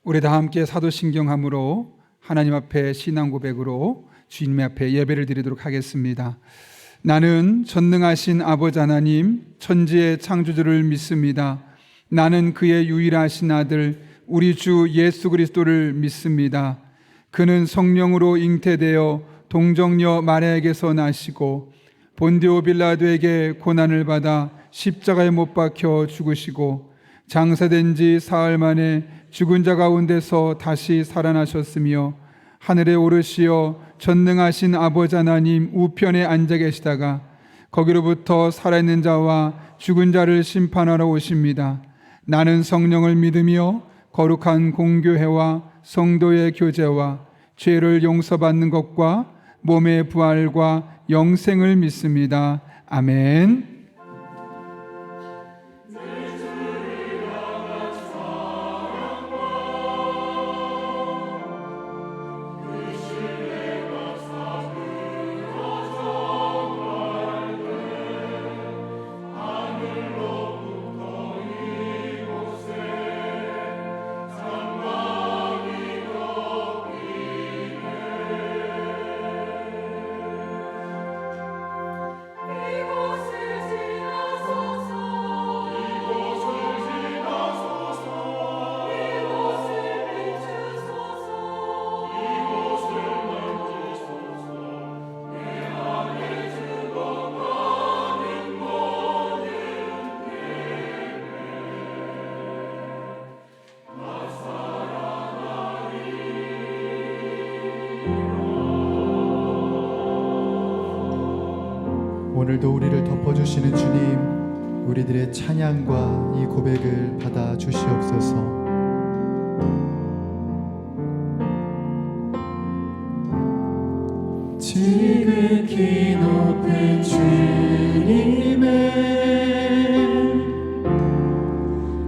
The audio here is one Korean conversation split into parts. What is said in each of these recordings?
우리 다 함께 사도신경함으로 하나님 앞에 신앙 고백으로 주님 앞에 예배를 드리도록 하겠습니다. 나는 전능하신 아버지 하나님 천지의 창조주를 믿습니다. 나는 그의 유일하신 아들 우리 주 예수 그리스도를 믿습니다. 그는 성령으로 잉태되어 동정녀 마리아에게서 나시고 본디오 빌라도에게 고난을 받아 십자가에 못 박혀 죽으시고 장사된 지 사흘 만에 죽은 자 가운데서 다시 살아나셨으며 하늘에 오르시어 전능하신 아버지 하나님 우편에 앉아 계시다가 거기로부터 살아있는 자와 죽은 자를 심판하러 오십니다. 나는 성령을 믿으며 거룩한 공교회와 성도의 교제와 죄를 용서받는 것과 몸의 부활과 영생을 믿습니다. 아멘. 오늘도 우리를 덮어주시는 주님, 우리들의 찬양과 이 고백을 받아 주시옵소서. 지극히 높은 주님의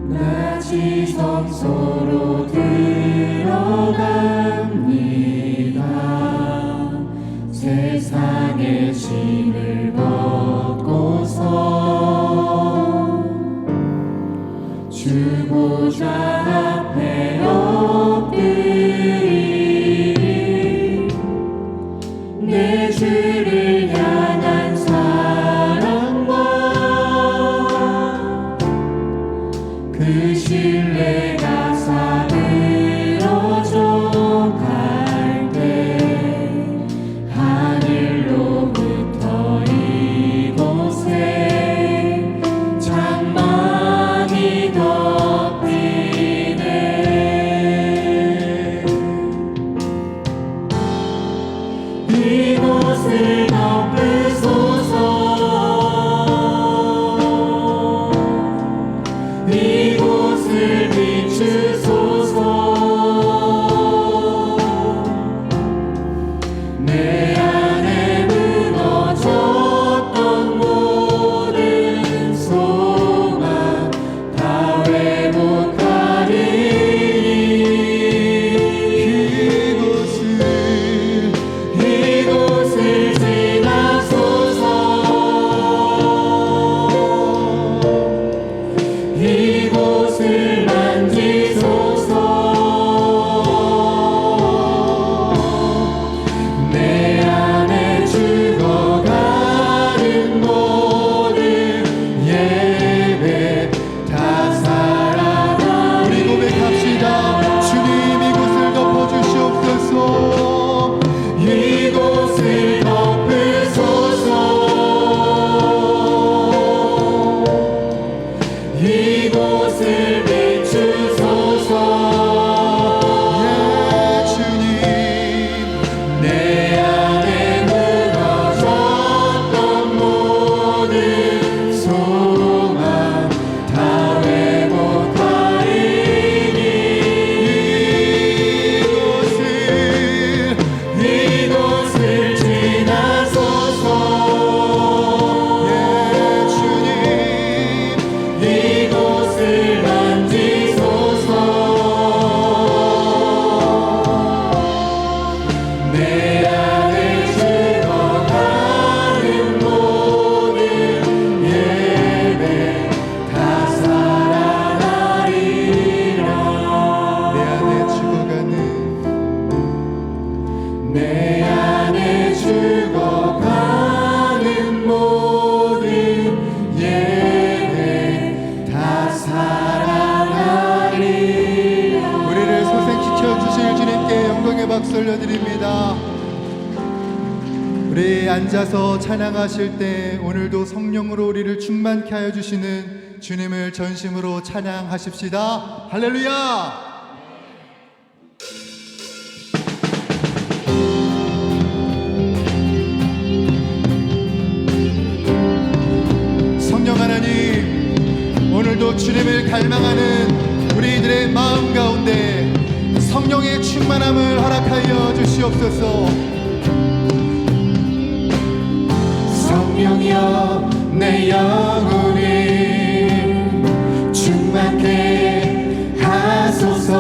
낮이 성소로 들어갑니다. 세상의 짐을 벗고서 주보좌 앞에 엎드리 내 주를 향한 사랑과 그 신뢰가 살아 박수 올려드립니다. 우리 앉아서 찬양하실 때 오늘도 성령으로 우리를 충만케 하여 주시는 주님을 전심으로 찬양하십시다. 할렐루야! 성령 하나님, 오늘도 주님을 갈망하는 우리들의 마음 가운데 성령의 충만함을 허락하여 주시옵소서. 성령이여 내 영혼을 충만케 하소서.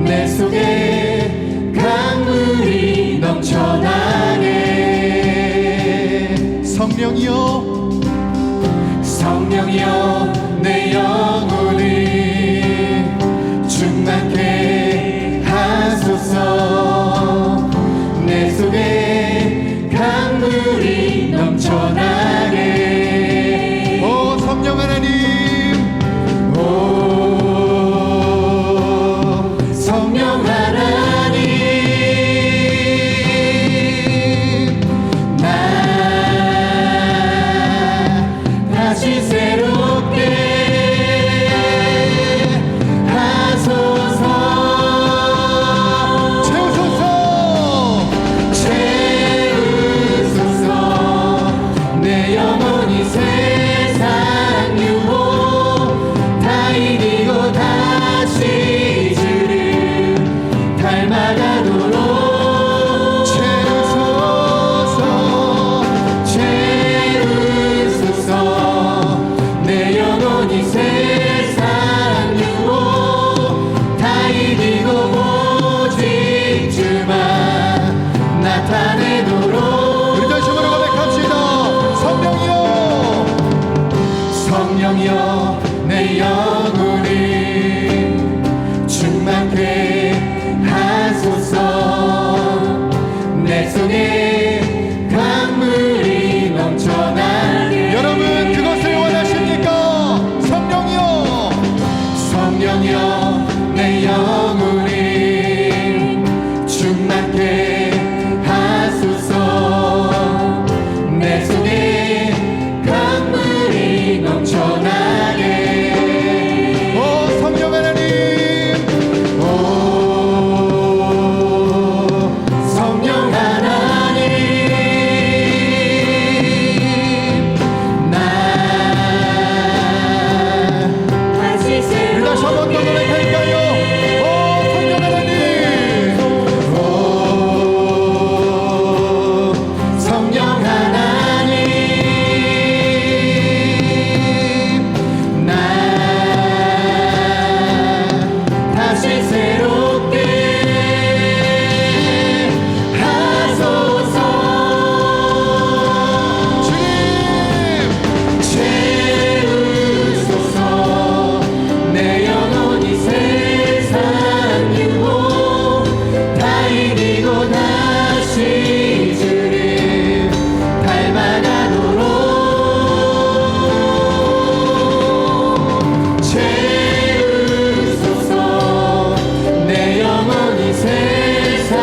내 속에 강물이 넘쳐나게. 성령이여, 성령이여 내 영혼을 충만케 하소서. 내 속에 강물이 넘쳐나게. 오 성령 하나님, 오 성령 하나님, 나 다시 새롭게 하소서. 채우소서. 내 영혼이 세상 유혹 다 이기고 다시 주를 닮아가도록 채우소서. 채우소서. 내 영혼이 세상 유혹 다 이기고 오직 주만 나타내도록. 우리 다시 한번 고백합시다. 성령이여, 성령이여 내 영혼을 충만케 하소서. 내 속에 강물이 넘쳐나게. 여러분 그것을 원하십니까? 성령이여, 성령이여 내 영혼을 충만케 하소서. 내 속에 강물이 넘쳐나게. 오 성령 하나님, 오 성령 하나님, 나 다시 우리 다시 한번 더 노래할까요? 오 성령 하나님, 오 성령 하나님, 나 다시 새롭게 하소서. 주님, 채우소서. 내 영혼이 세상 유혹 다 이기고 다시 주를 닮아가도록. 채우소서. 내 영혼이 세상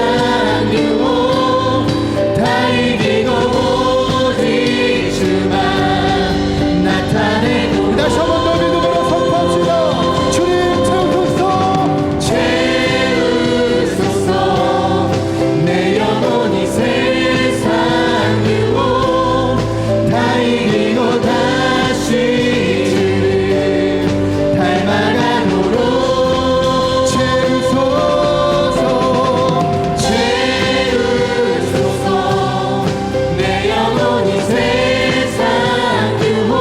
유혹 다 이기고 오직 주만 나타내도록. 다시 한번 더 믿음으로 선포합시다. 주님 채우소서. 채우소서. 내 영혼이 세상 유혹 다 이기고 다시 주를 닮아가도록. 채우소서. 채우소서. 내 영혼이 세상 유혹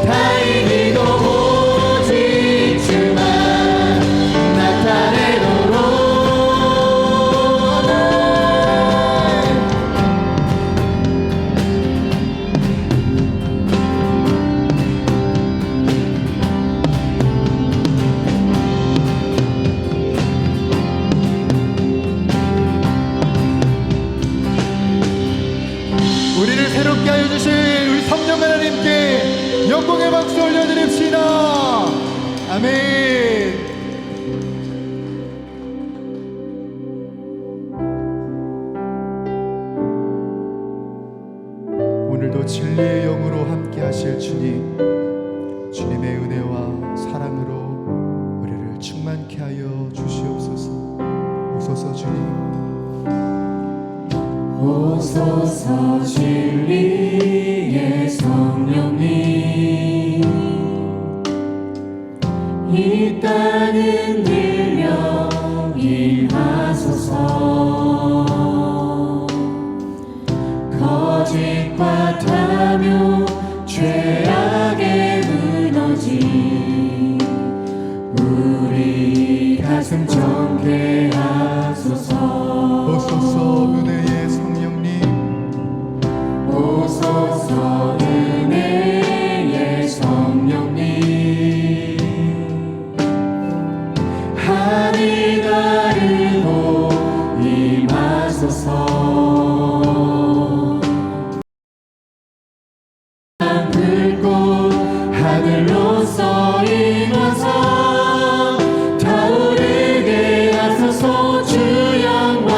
다 이기고 오직 주만 나타내도록. 우리를 새롭게 하여 주실 우리 성령 하나님께 영광의 박수 올려드립시다. 아멘. 충만케 하여 주시옵소서. 오소서 주님. 오소서 진리의 성령님, 이 땅은 들려 임하소서. 거짓과 탐욕 죄악에 무너진 우리 가슴 정케하소서. 오소서 은혜의 성령님. 오소서 은혜의 성령님, 하늘 가르고 임하소서. 불꽃 하늘로서 임하사 타오르게 하소서. 주 영광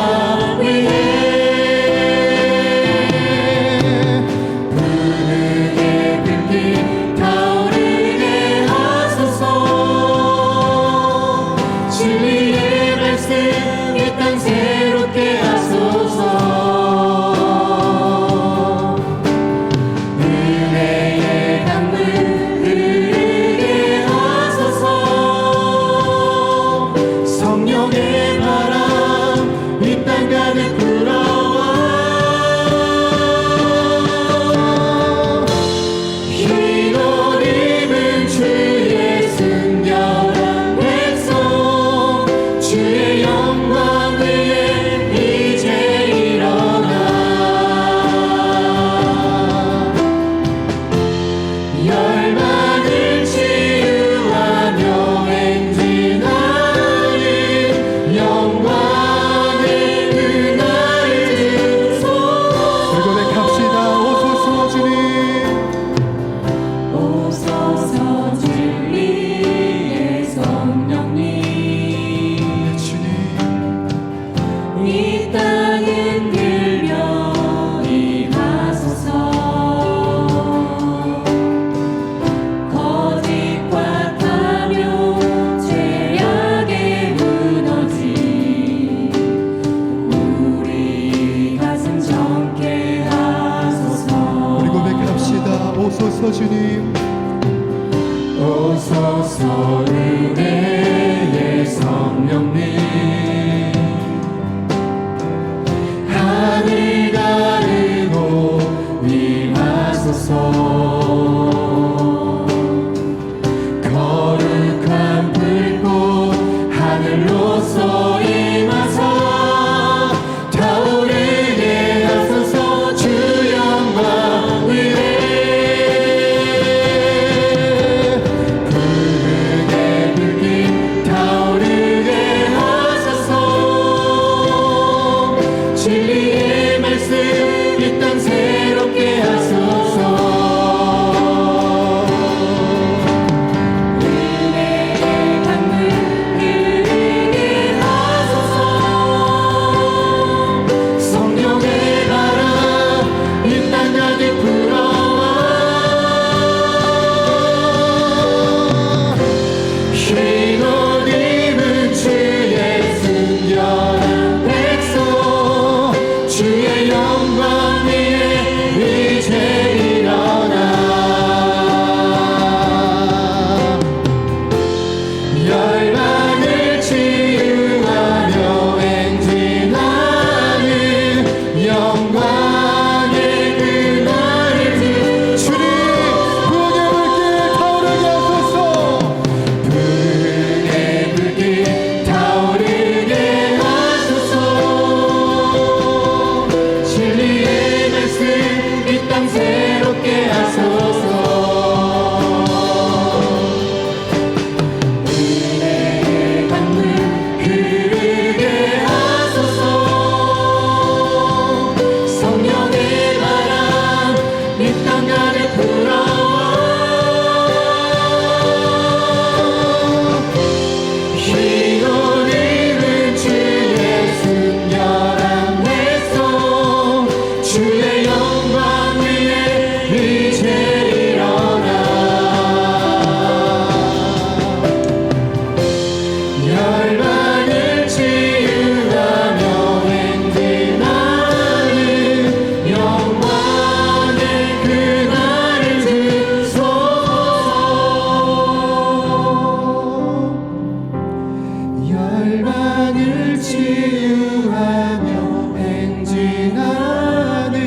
열방을 치유하며 행진하는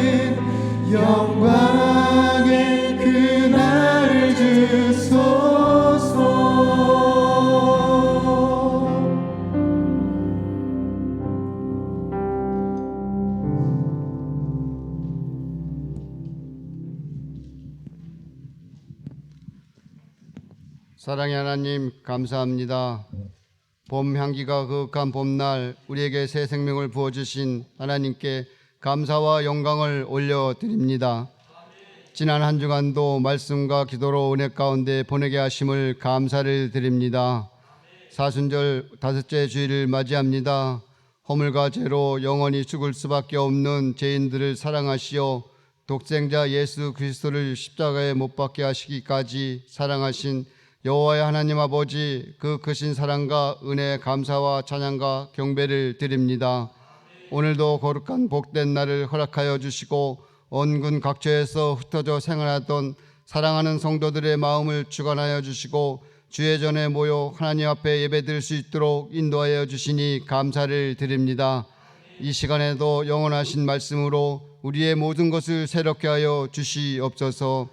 영광의 그날을 주소서. 사랑의 하나님, 감사합니다. 봄 향기가 그윽한 봄날 우리에게 새 생명을 부어주신 하나님께 감사와 영광을 올려드립니다. 지난 한 주간도 말씀과 기도로 은혜 가운데 보내게 하심을 감사를 드립니다. 사순절 다섯째 주일을 맞이합니다. 허물과 죄로 영원히 죽을 수밖에 없는 죄인들을 사랑하시어 독생자 예수 그리스도를 십자가에 못 박게 하시기까지 사랑하신 여호와의 하나님 아버지, 그 크신 사랑과 은혜, 감사와 찬양과 경배를 드립니다. 오늘도 거룩한 복된 날을 허락하여 주시고 원군 각처에서 흩어져 생활하던 사랑하는 성도들의 마음을 주관하여 주시고 주의 전에 모여 하나님 앞에 예배드릴 수 있도록 인도하여 주시니 감사를 드립니다. 이 시간에도 영원하신 말씀으로 우리의 모든 것을 새롭게 하여 주시옵소서.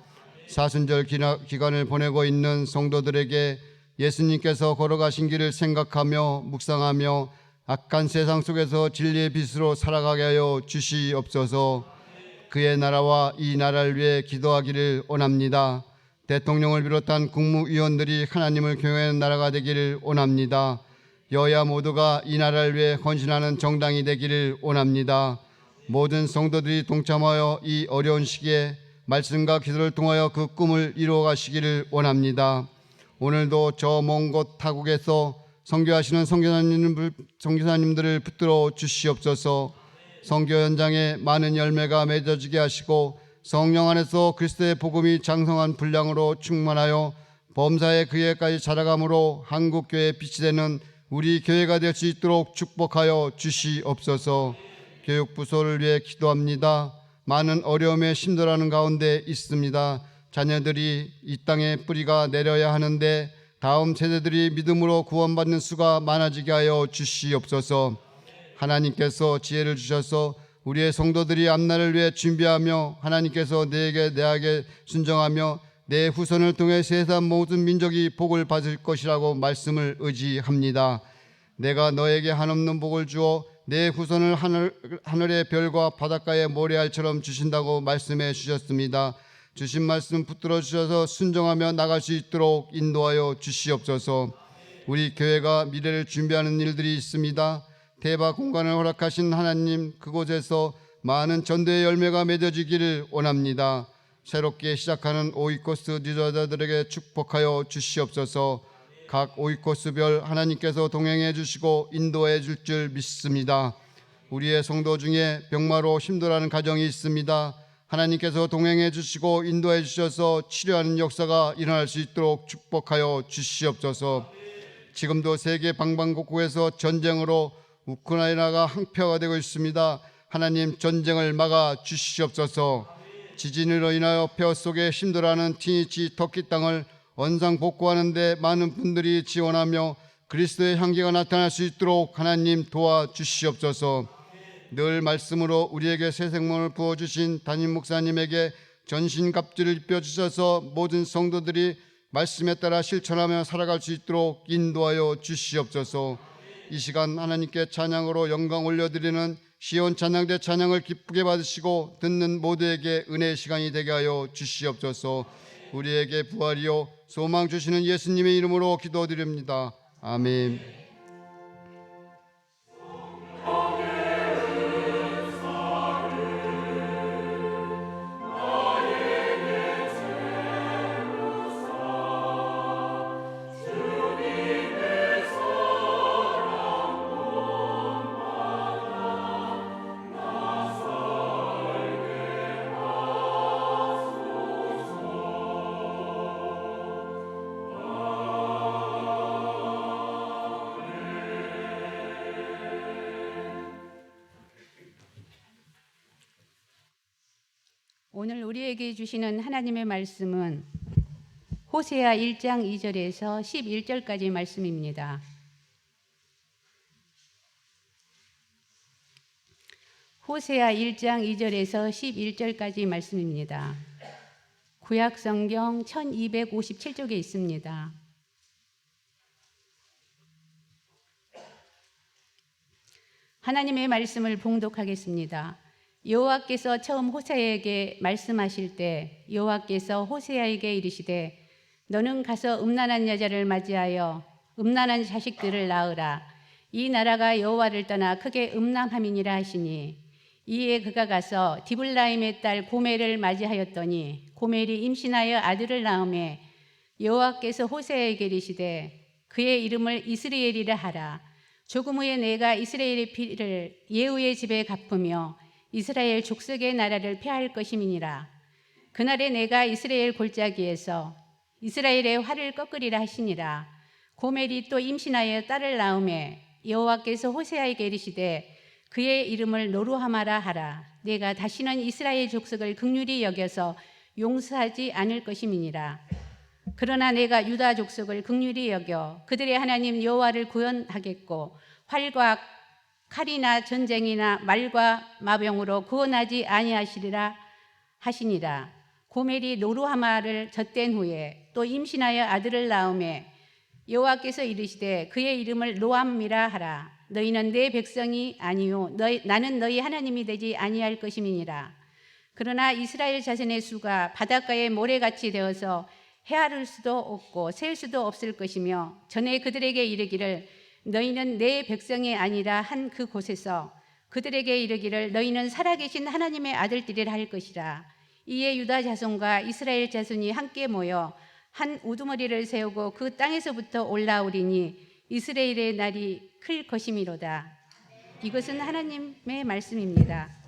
사순절 기간을 보내고 있는 성도들에게 예수님께서 걸어가신 길을 생각하며 묵상하며 악한 세상 속에서 진리의 빛으로 살아가게 하여 주시옵소서. 그의 나라와 이 나라를 위해 기도하기를 원합니다. 대통령을 비롯한 국무위원들이 하나님을 경외하는 나라가 되기를 원합니다. 여야 모두가 이 나라를 위해 헌신하는 정당이 되기를 원합니다. 모든 성도들이 동참하여 이 어려운 시기에 말씀과 기도를 통하여 그 꿈을 이루어 가시기를 원합니다. 오늘도 저 먼 곳 타국에서 선교하시는 선교사님들을 붙들어 주시옵소서. 선교 현장에 많은 열매가 맺어지게 하시고 성령 안에서 그리스도의 복음이 장성한 분량으로 충만하여 범사의 교회까지 자라감으로 한국교회의 빛이 되는 우리 교회가 될 수 있도록 축복하여 주시옵소서. 교육부서를 위해 기도합니다. 많은 어려움에 힘들어하는 가운데 있습니다. 자녀들이 이 땅에 뿌리가 내려야 하는데 다음 세대들이 믿음으로 구원받는 수가 많아지게 하여 주시옵소서. 하나님께서 지혜를 주셔서 우리의 성도들이 앞날을 위해 준비하며 하나님께서 내게 순종하며 내 후손을 통해 세상 모든 민족이 복을 받을 것이라고 말씀을 의지합니다. 내가 너에게 한없는 복을 주어 내 후손을 하늘의 별과 바닷가의 모래알처럼 주신다고 말씀해 주셨습니다. 주신 말씀 붙들어 주셔서 순종하며 나갈 수 있도록 인도하여 주시옵소서. 우리 교회가 미래를 준비하는 일들이 있습니다. 대박 공간을 허락하신 하나님, 그곳에서 많은 전도의 열매가 맺어지기를 원합니다. 새롭게 시작하는 오이코스 지도자들에게 축복하여 주시옵소서. 각 오이코스별 하나님께서 동행해 주시고 인도해 줄 믿습니다. 우리의 성도 중에 병마로 힘들어하는 가정이 있습니다. 하나님께서 동행해 주시고 인도해 주셔서 치료하는 역사가 일어날 수 있도록 축복하여 주시옵소서. 지금도 세계 방방곡곡에서 전쟁으로 우크라이나가 항표가 되고 있습니다. 하나님, 전쟁을 막아 주시옵소서. 지진으로 인하여 폐허 속에 힘들어하는 티니지 터키 땅을 원상 복구하는 데 많은 분들이 지원하며 그리스도의 향기가 나타날 수 있도록 하나님 도와주시옵소서. 늘 말씀으로 우리에게 새 생명을 부어주신 담임 목사님에게 전신갑주를 입혀주셔서 모든 성도들이 말씀에 따라 실천하며 살아갈 수 있도록 인도하여 주시옵소서. 이 시간 하나님께 찬양으로 영광 올려드리는 시온 찬양대 찬양을 기쁘게 받으시고 듣는 모두에게 은혜의 시간이 되게 하여 주시옵소서. 우리에게 부활이요 소망 주시는 예수님의 이름으로 기도드립니다. 아멘. 오늘 우리에게 주시는 하나님의 말씀은 호세아 1장 2절에서 11절까지 말씀입니다. 호세아 1장 2절에서 11절까지 말씀입니다. 구약 성경 1257쪽에 있습니다. 하나님의 말씀을 봉독하겠습니다. 여호와께서 처음 호세아에게 말씀하실 때 여호와께서 호세아에게 이르시되 너는 가서 음란한 여자를 맞이하여 음란한 자식들을 낳으라. 이 나라가 여호와를 떠나 크게 음란함이니라 하시니 이에 그가 가서 디블라임의 딸 고멜을 맞이하였더니 고멜이 임신하여 아들을 낳음에 여호와께서 호세아에게 이르시되 그의 이름을 이스라엘이라 하라. 조금 후에 내가 이스라엘의 피를 예후의 집에 갚으며 이스라엘 족속의 나라를 폐할 것임이니라. 그날에 내가 이스라엘 골짜기에서 이스라엘의 활을 꺾으리라 하시니라. 고멜이 또 임신하여 딸을 낳음에 여호와께서 호세아에게 이르시되 그의 이름을 노루하마라 하라. 내가 다시는 이스라엘 족속을 긍휼히 여겨서 용서하지 않을 것임이니라. 그러나 내가 유다 족속을 긍휼히 여겨 그들의 하나님 여호와를 구원하겠고 활과 칼이나 전쟁이나 말과 마병으로 구원하지 아니하시리라 하시니라. 고멜이 노루하마를 젖댄 후에 또 임신하여 아들을 낳음에 여호와께서 이르시되 그의 이름을 노암이라 하라. 너희는 내 백성이 아니요 나는 너희 하나님이 되지 아니할 것임이니라. 그러나 이스라엘 자손의 수가 바닷가의 모래같이 되어서 헤아릴 수도 없고 셀 수도 없을 것이며 전에 그들에게 이르기를 너희는 내 백성이 아니라 한 그 곳에서 그들에게 이르기를 너희는 살아계신 하나님의 아들들이라 할 것이라. 이에 유다 자손과 이스라엘 자손이 함께 모여 한 우두머리를 세우고 그 땅에서부터 올라오리니 이스라엘의 날이 클 것이미로다. 이것은 하나님의 말씀입니다.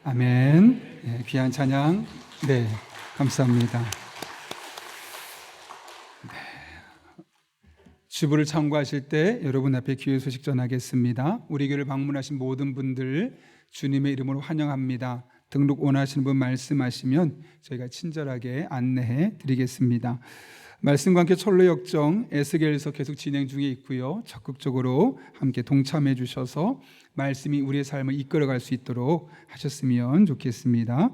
아멘. 네, 귀한 찬양. 네, 감사합니다. 주부를 참고하실 때 여러분 앞에 기회 소식 전하겠습니다. 우리 교회를 방문하신 모든 분들 주님의 이름으로 환영합니다. 등록 원하시는 분 말씀하시면 저희가 친절하게 안내해 드리겠습니다. 말씀과 함께 철로 역정 에스겔서 계속 진행 중에 있고요. 적극적으로 함께 동참해 주셔서 말씀이 우리의 삶을 이끌어갈 수 있도록 하셨으면 좋겠습니다.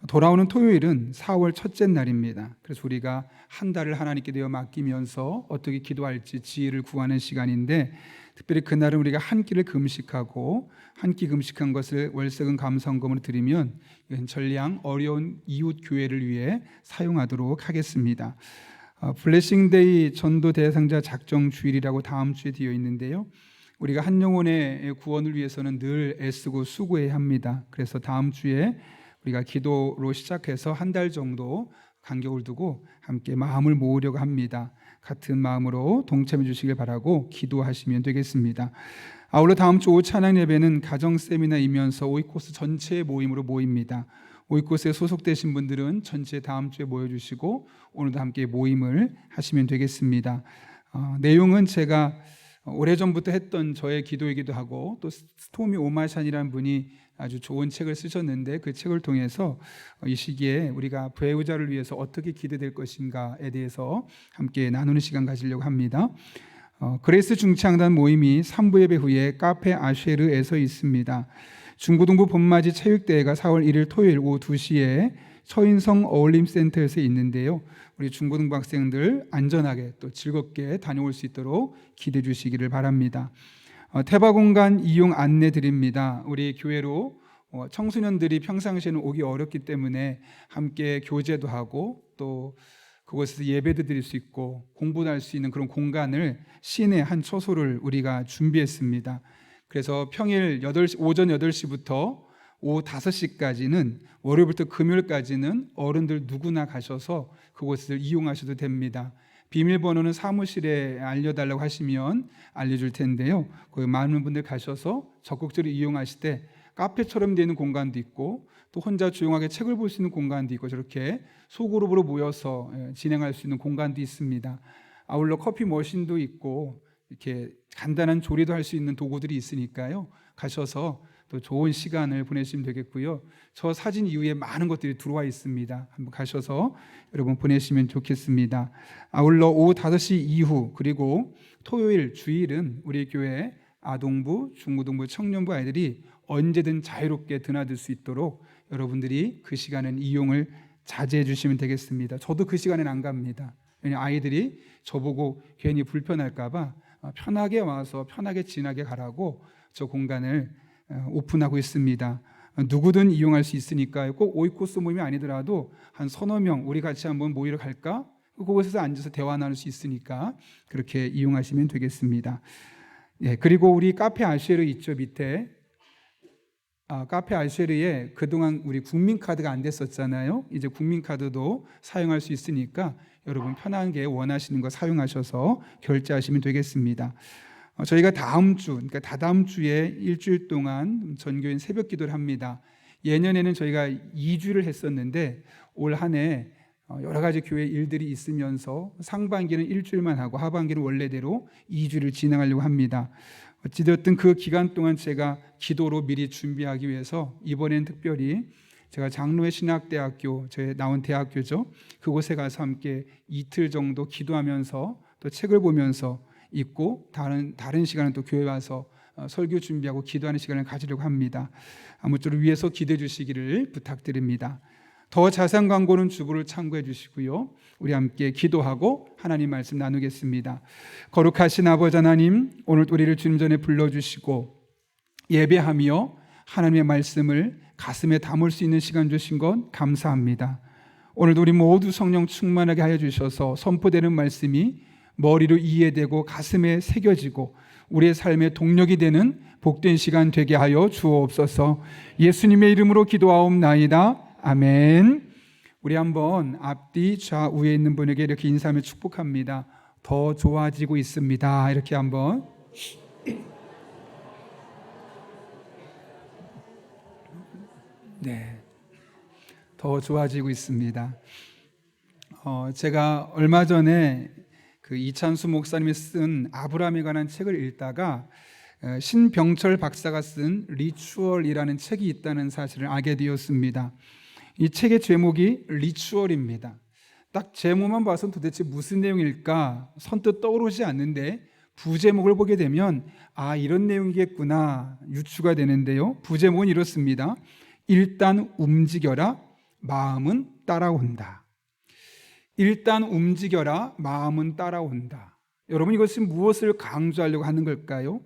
돌아오는 토요일은 4월 첫째 날입니다. 그래서 우리가 한 달을 하나님께 되어 맡기면서 어떻게 기도할지 지혜를 구하는 시간인데, 특별히 그날은 우리가 한 끼를 금식하고 한 끼 금식한 것을 월세금 감사헌금으로 드리면 이건 전량 어려운 이웃 교회를 위해 사용하도록 하겠습니다. 블레싱데이 전도 대상자 작정 주일이라고 다음 주에 되어 있는데요. 우리가 한 영혼의 구원을 위해서는 늘 애쓰고 수고해야 합니다. 그래서 다음 주에 우리가 기도로 시작해서 한 달 정도 간격을 두고 함께 마음을 모으려고 합니다. 같은 마음으로 동참해 주시길 바라고 기도하시면 되겠습니다. 아울러 다음 주 오후 찬양 예배는 가정 세미나이면서 오이코스 전체 모임으로 모입니다. 오이코스에 소속되신 분들은 전체 다음 주에 모여주시고 오늘도 함께 모임을 하시면 되겠습니다. 내용은 제가 오래전부터 했던 저의 기도이기도 하고, 또 스토미 오마샨이라는 분이 아주 좋은 책을 쓰셨는데 그 책을 통해서 이 시기에 우리가 배우자를 위해서 어떻게 기도될 것인가에 대해서 함께 나누는 시간 가지려고 합니다. 그레이스 중창단 모임이 3부 예배 후에 카페 아쉐르에서 있습니다. 중고등부 봄맞이 체육대회가 4월 1일 토요일 오후 2시에 서인성 어울림센터에서 있는데요. 우리 중고등부 학생들 안전하게 또 즐겁게 다녀올 수 있도록 기대해 주시기를 바랍니다. 태바 공간 이용 안내 드립니다. 우리 교회로 청소년들이 평상시에는 오기 어렵기 때문에 함께 교제도 하고 또 그곳에서 예배도 드릴 수 있고 공부도 할 수 있는 그런 공간을 시내 한 처소를 우리가 준비했습니다. 그래서 평일 오전 8시부터 오후 5시까지는, 월요일부터 금요일까지는 어른들 누구나 가셔서 그곳을 이용하셔도 됩니다. 비밀번호는 사무실에 알려달라고 하시면 알려줄 텐데요. 거기 많은 분들 가셔서 적극적으로 이용하실 때 카페처럼 되는 공간도 있고 또 혼자 조용하게 책을 볼 수 있는 공간도 있고, 저렇게 소그룹으로 모여서 진행할 수 있는 공간도 있습니다. 아울러 커피 머신도 있고 이렇게 간단한 조리도 할 수 있는 도구들이 있으니까요. 가셔서 또 좋은 시간을 보내시면 되겠고요. 저 사진 이후에 많은 것들이 들어와 있습니다. 한번 가셔서 여러분 보내시면 좋겠습니다. 아울러 오후 5시 이후 그리고 토요일, 주일은 우리 교회 아동부, 중고등부, 청년부 아이들이 언제든 자유롭게 드나들 수 있도록 여러분들이 그 시간은 이용을 자제해 주시면 되겠습니다. 저도 그 시간에는 안 갑니다. 왜냐하면 아이들이 저보고 괜히 불편할까 봐 편하게 와서 편하게 지나게 가라고 저 공간을 오픈하고 있습니다. 누구든 이용할 수 있으니까요. 꼭 오이코스 모임이 아니더라도 한 서너 명 우리 같이 한번 모이러 갈까? 그곳에서 앉아서 대화 나눌 수 있으니까 그렇게 이용하시면 되겠습니다. 예, 그리고 우리 카페 아쉐르 있죠, 밑에. 카페 아쉐르에 그동안 우리 국민카드가 안 됐었잖아요. 이제 국민카드도 사용할 수 있으니까 여러분 편하게 원하시는 거 사용하셔서 결제하시면 되겠습니다. 저희가 다음 주, 그러니까 다다음 주에 일주일 동안 전교인 새벽 기도를 합니다. 예년에는 저희가 2주를 했었는데 올 한 해 여러 가지 교회 일들이 있으면서 상반기는 일주일만 하고 하반기는 원래대로 2주를 진행하려고 합니다. 어찌되었든 그 기간 동안 제가 기도로 미리 준비하기 위해서 이번엔 특별히 제가 장로회 신학대학교, 제 나온 대학교죠. 그곳에 가서 함께 이틀 정도 기도하면서 또 책을 보면서 있고 다른 시간은 또 교회 와서 설교 준비하고 기도하는 시간을 가지려고 합니다. 아무쪼록 위해서 기도해 주시기를 부탁드립니다. 더 자세한 광고는 주부를 참고해 주시고요. 우리 함께 기도하고 하나님 말씀 나누겠습니다. 거룩하신 아버지 하나님, 오늘 우리를 주님 전에 불러주시고 예배하며 하나님의 말씀을 가슴에 담을 수 있는 시간 주신 것 감사합니다. 오늘도 우리 모두 성령 충만하게 하여 주셔서 선포되는 말씀이 머리로 이해되고 가슴에 새겨지고 우리의 삶의 동력이 되는 복된 시간 되게 하여 주옵소서. 예수님의 이름으로 기도하옵나이다. 아멘. 우리 한번 앞뒤 좌우에 있는 분에게 이렇게 인사하며 축복합니다. 더 좋아지고 있습니다. 이렇게 한번. 네, 더 좋아지고 있습니다. 제가 얼마 전에 그 이찬수 목사님이 쓴 아브라함에 관한 책을 읽다가 신병철 박사가 쓴 리추얼이라는 책이 있다는 사실을 알게 되었습니다. 이 책의 제목이 리추얼입니다. 딱 제목만 봐서 도대체 무슨 내용일까 선뜻 떠오르지 않는데 부제목을 보게 되면 이런 내용이겠구나 유추가 되는데요. 부제목은 이렇습니다. 일단 움직여라, 마음은 따라온다. 일단 움직여라, 마음은 따라온다. 여러분, 이것이 무엇을 강조하려고 하는 걸까요?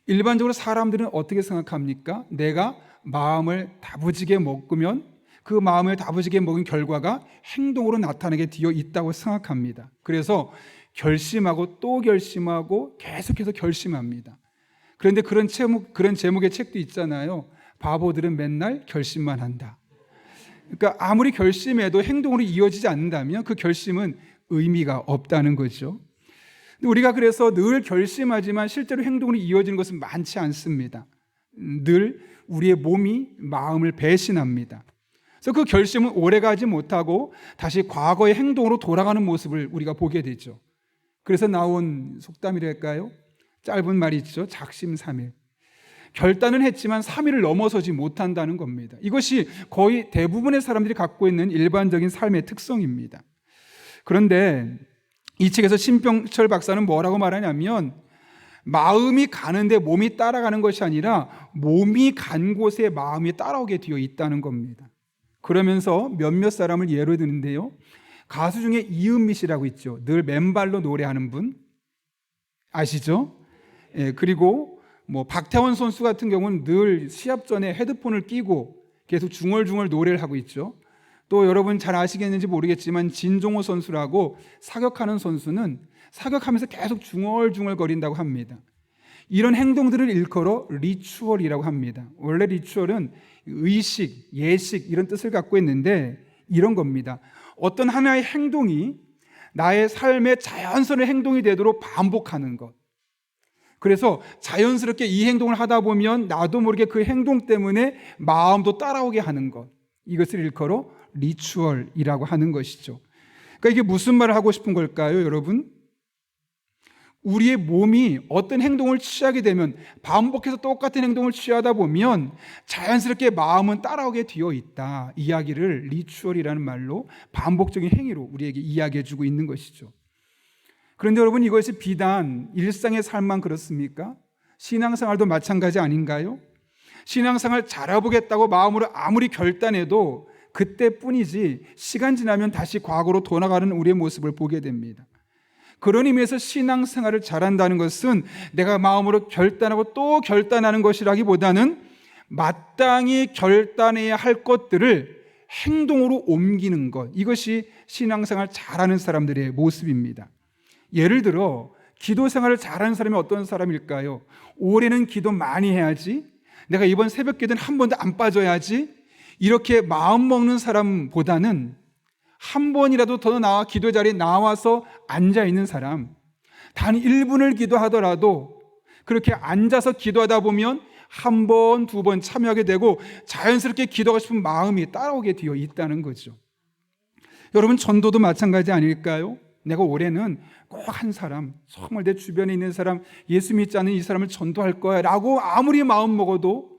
일반적으로 사람들은 어떻게 생각합니까? 내가 마음을 다부지게 먹으면 그 마음을 다부지게 먹은 결과가 행동으로 나타나게 되어 있다고 생각합니다. 그래서 결심하고 또 결심하고 계속해서 결심합니다. 그런데 그런 제목의 책도 있잖아요. 바보들은 맨날 결심만 한다. 그러니까 아무리 결심해도 행동으로 이어지지 않는다면 그 결심은 의미가 없다는 거죠. 우리가 그래서 늘 결심하지만 실제로 행동으로 이어지는 것은 많지 않습니다. 늘 우리의 몸이 마음을 배신합니다. 그래서 그 결심은 오래가지 못하고 다시 과거의 행동으로 돌아가는 모습을 우리가 보게 되죠. 그래서 나온 속담이랄까요? 짧은 말이 있죠. 작심삼일. 결단은 했지만 3일을 넘어서지 못한다는 겁니다. 이것이 거의 대부분의 사람들이 갖고 있는 일반적인 삶의 특성입니다. 그런데 이 책에서 신병철 박사는 뭐라고 말하냐면 마음이 가는데 몸이 따라가는 것이 아니라 몸이 간 곳에 마음이 따라오게 되어 있다는 겁니다. 그러면서 몇몇 사람을 예로 드는데요. 가수 중에 이은미 씨라고 있죠. 늘 맨발로 노래하는 분 아시죠? 그리고 박태원 선수 같은 경우는 늘 시합 전에 헤드폰을 끼고 계속 중얼중얼 노래를 하고 있죠. 또 여러분 잘 아시겠는지 모르겠지만 진종호 선수라고 사격하는 선수는 사격하면서 계속 중얼중얼 거린다고 합니다. 이런 행동들을 일컬어 리추얼이라고 합니다. 원래 리추얼은 의식, 예식 이런 뜻을 갖고 있는데 이런 겁니다. 어떤 하나의 행동이 나의 삶의 자연스러운 행동이 되도록 반복하는 것. 그래서 자연스럽게 이 행동을 하다 보면 나도 모르게 그 행동 때문에 마음도 따라오게 하는 것. 이것을 일컬어 리추얼이라고 하는 것이죠. 그러니까 이게 무슨 말을 하고 싶은 걸까요, 여러분? 우리의 몸이 어떤 행동을 취하게 되면 반복해서 똑같은 행동을 취하다 보면 자연스럽게 마음은 따라오게 되어 있다. 이야기를 리추얼이라는 말로 반복적인 행위로 우리에게 이야기해 주고 있는 것이죠. 그런데 여러분, 이것이 비단 일상의 삶만 그렇습니까? 신앙생활도 마찬가지 아닌가요? 신앙생활 잘해보겠다고 마음으로 아무리 결단해도 그때뿐이지 시간 지나면 다시 과거로 돌아가는 우리의 모습을 보게 됩니다. 그런 의미에서 신앙생활을 잘한다는 것은 내가 마음으로 결단하고 또 결단하는 것이라기보다는 마땅히 결단해야 할 것들을 행동으로 옮기는 것, 이것이 신앙생활 잘하는 사람들의 모습입니다. 예를 들어 기도 생활을 잘하는 사람이 어떤 사람일까요? 올해는 기도 많이 해야지, 내가 이번 새벽 기도는 한 번도 안 빠져야지, 이렇게 마음 먹는 사람보다는 한 번이라도 더 나와 기도 자리에 나와서 앉아 있는 사람, 단 1분을 기도하더라도 그렇게 앉아서 기도하다 보면 한 번, 두 번 참여하게 되고 자연스럽게 기도하고 싶은 마음이 따라오게 되어 있다는 거죠. 여러분, 전도도 마찬가지 아닐까요? 내가 올해는 꼭 한 사람, 정말 내 주변에 있는 사람, 예수 믿지 않는 이 사람을 전도할 거야 라고 아무리 마음 먹어도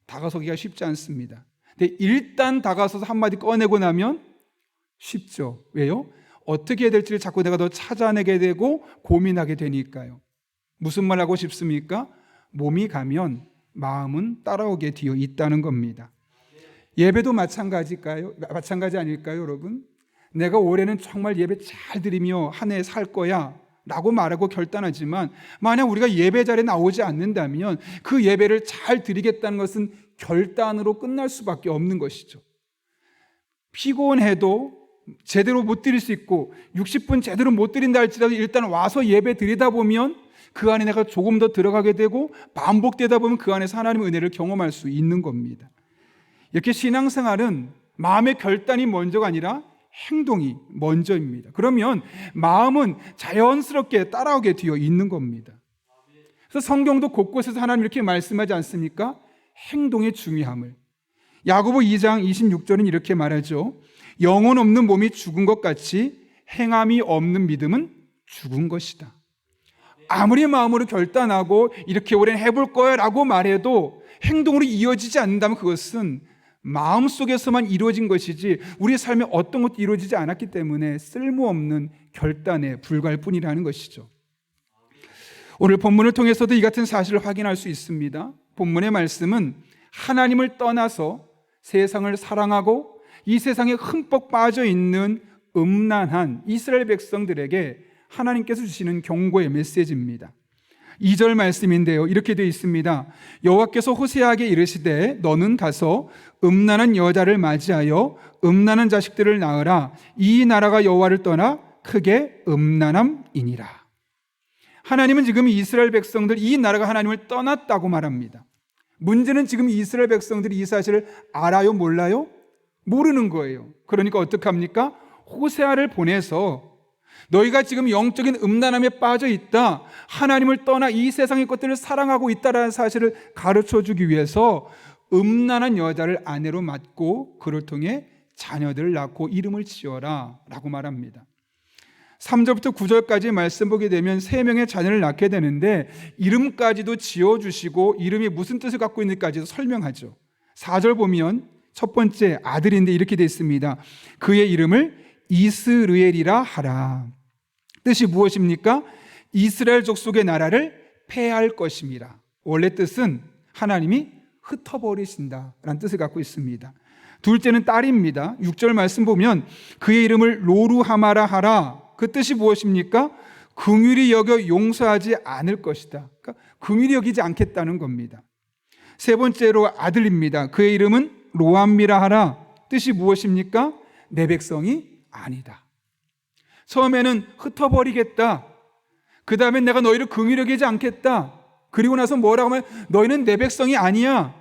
다가서기가 쉽지 않습니다. 근데 일단 다가서서 한마디 꺼내고 나면 쉽죠. 왜요? 어떻게 해야 될지를 자꾸 내가 더 찾아내게 되고 고민하게 되니까요. 무슨 말 하고 싶습니까? 몸이 가면 마음은 따라오게 되어 있다는 겁니다. 예배도 마찬가지일까요? 마찬가지 아닐까요, 여러분? 내가 올해는 정말 예배 잘 드리며 한 해 살 거야 라고 말하고 결단하지만 만약 우리가 예배 자리에 나오지 않는다면 그 예배를 잘 드리겠다는 것은 결단으로 끝날 수밖에 없는 것이죠. 피곤해도 제대로 못 드릴 수 있고 60분 제대로 못 드린다 할지라도 일단 와서 예배 드리다 보면 그 안에 내가 조금 더 들어가게 되고 반복되다 보면 그 안에서 하나님의 은혜를 경험할 수 있는 겁니다. 이렇게 신앙생활은 마음의 결단이 먼저가 아니라 행동이 먼저입니다. 그러면 마음은 자연스럽게 따라오게 되어 있는 겁니다. 그래서 성경도 곳곳에서 하나님 이렇게 말씀하지 않습니까? 행동의 중요함을. 야고보 2장 26절은 이렇게 말하죠. 영혼 없는 몸이 죽은 것 같이 행함이 없는 믿음은 죽은 것이다. 아무리 마음으로 결단하고 이렇게 오랜 해볼 거야 라고 말해도 행동으로 이어지지 않는다면 그것은 마음속에서만 이루어진 것이지 우리의 삶에 어떤 것도 이루어지지 않았기 때문에 쓸모없는 결단에 불과할 뿐이라는 것이죠. 오늘 본문을 통해서도 이 같은 사실을 확인할 수 있습니다. 본문의 말씀은 하나님을 떠나서 세상을 사랑하고 이 세상에 흠뻑 빠져 있는 음란한 이스라엘 백성들에게 하나님께서 주시는 경고의 메시지입니다. 2절 말씀인데요, 이렇게 되어 있습니다. 여호와께서 호세아에게 이르시되 너는 가서 음란한 여자를 맞이하여 음란한 자식들을 낳으라. 이 나라가 여호와를 떠나 크게 음란함이니라. 하나님은 지금 이스라엘 백성들, 이 나라가 하나님을 떠났다고 말합니다. 문제는 지금 이스라엘 백성들이 이 사실을 알아요, 몰라요? 모르는 거예요. 그러니까 어떡합니까? 호세아를 보내서 너희가 지금 영적인 음란함에 빠져 있다, 하나님을 떠나 이 세상의 것들을 사랑하고 있다라는 사실을 가르쳐 주기 위해서 음란한 여자를 아내로 맞고 그를 통해 자녀들을 낳고 이름을 지어라 라고 말합니다. 3절부터 9절까지 말씀 보게 되면 3명의 자녀를 낳게 되는데 이름까지도 지어주시고 이름이 무슨 뜻을 갖고 있는지까지도 설명하죠. 4절 보면 첫 번째 아들인데 이렇게 되어 있습니다. 그의 이름을 이스르엘이라 하라. 뜻이 무엇입니까? 이스라엘 족속의 나라를 폐할 것임이라. 원래 뜻은 하나님이 흩어버리신다라는 뜻을 갖고 있습니다. 둘째는 딸입니다. 6절 말씀 보면 그의 이름을 로루하마라 하라. 그 뜻이 무엇입니까? 긍휼히 여겨 용서하지 않을 것이다. 그러니까 긍휼히 여기지 않겠다는 겁니다. 세 번째로 아들입니다. 그의 이름은 로암미라 하라. 뜻이 무엇입니까? 내 백성이 아니다. 처음에는 흩어버리겠다. 그 다음에 내가 너희를 긍휼히 여기지 않겠다. 그리고 나서 뭐라고 하면 너희는 내 백성이 아니야.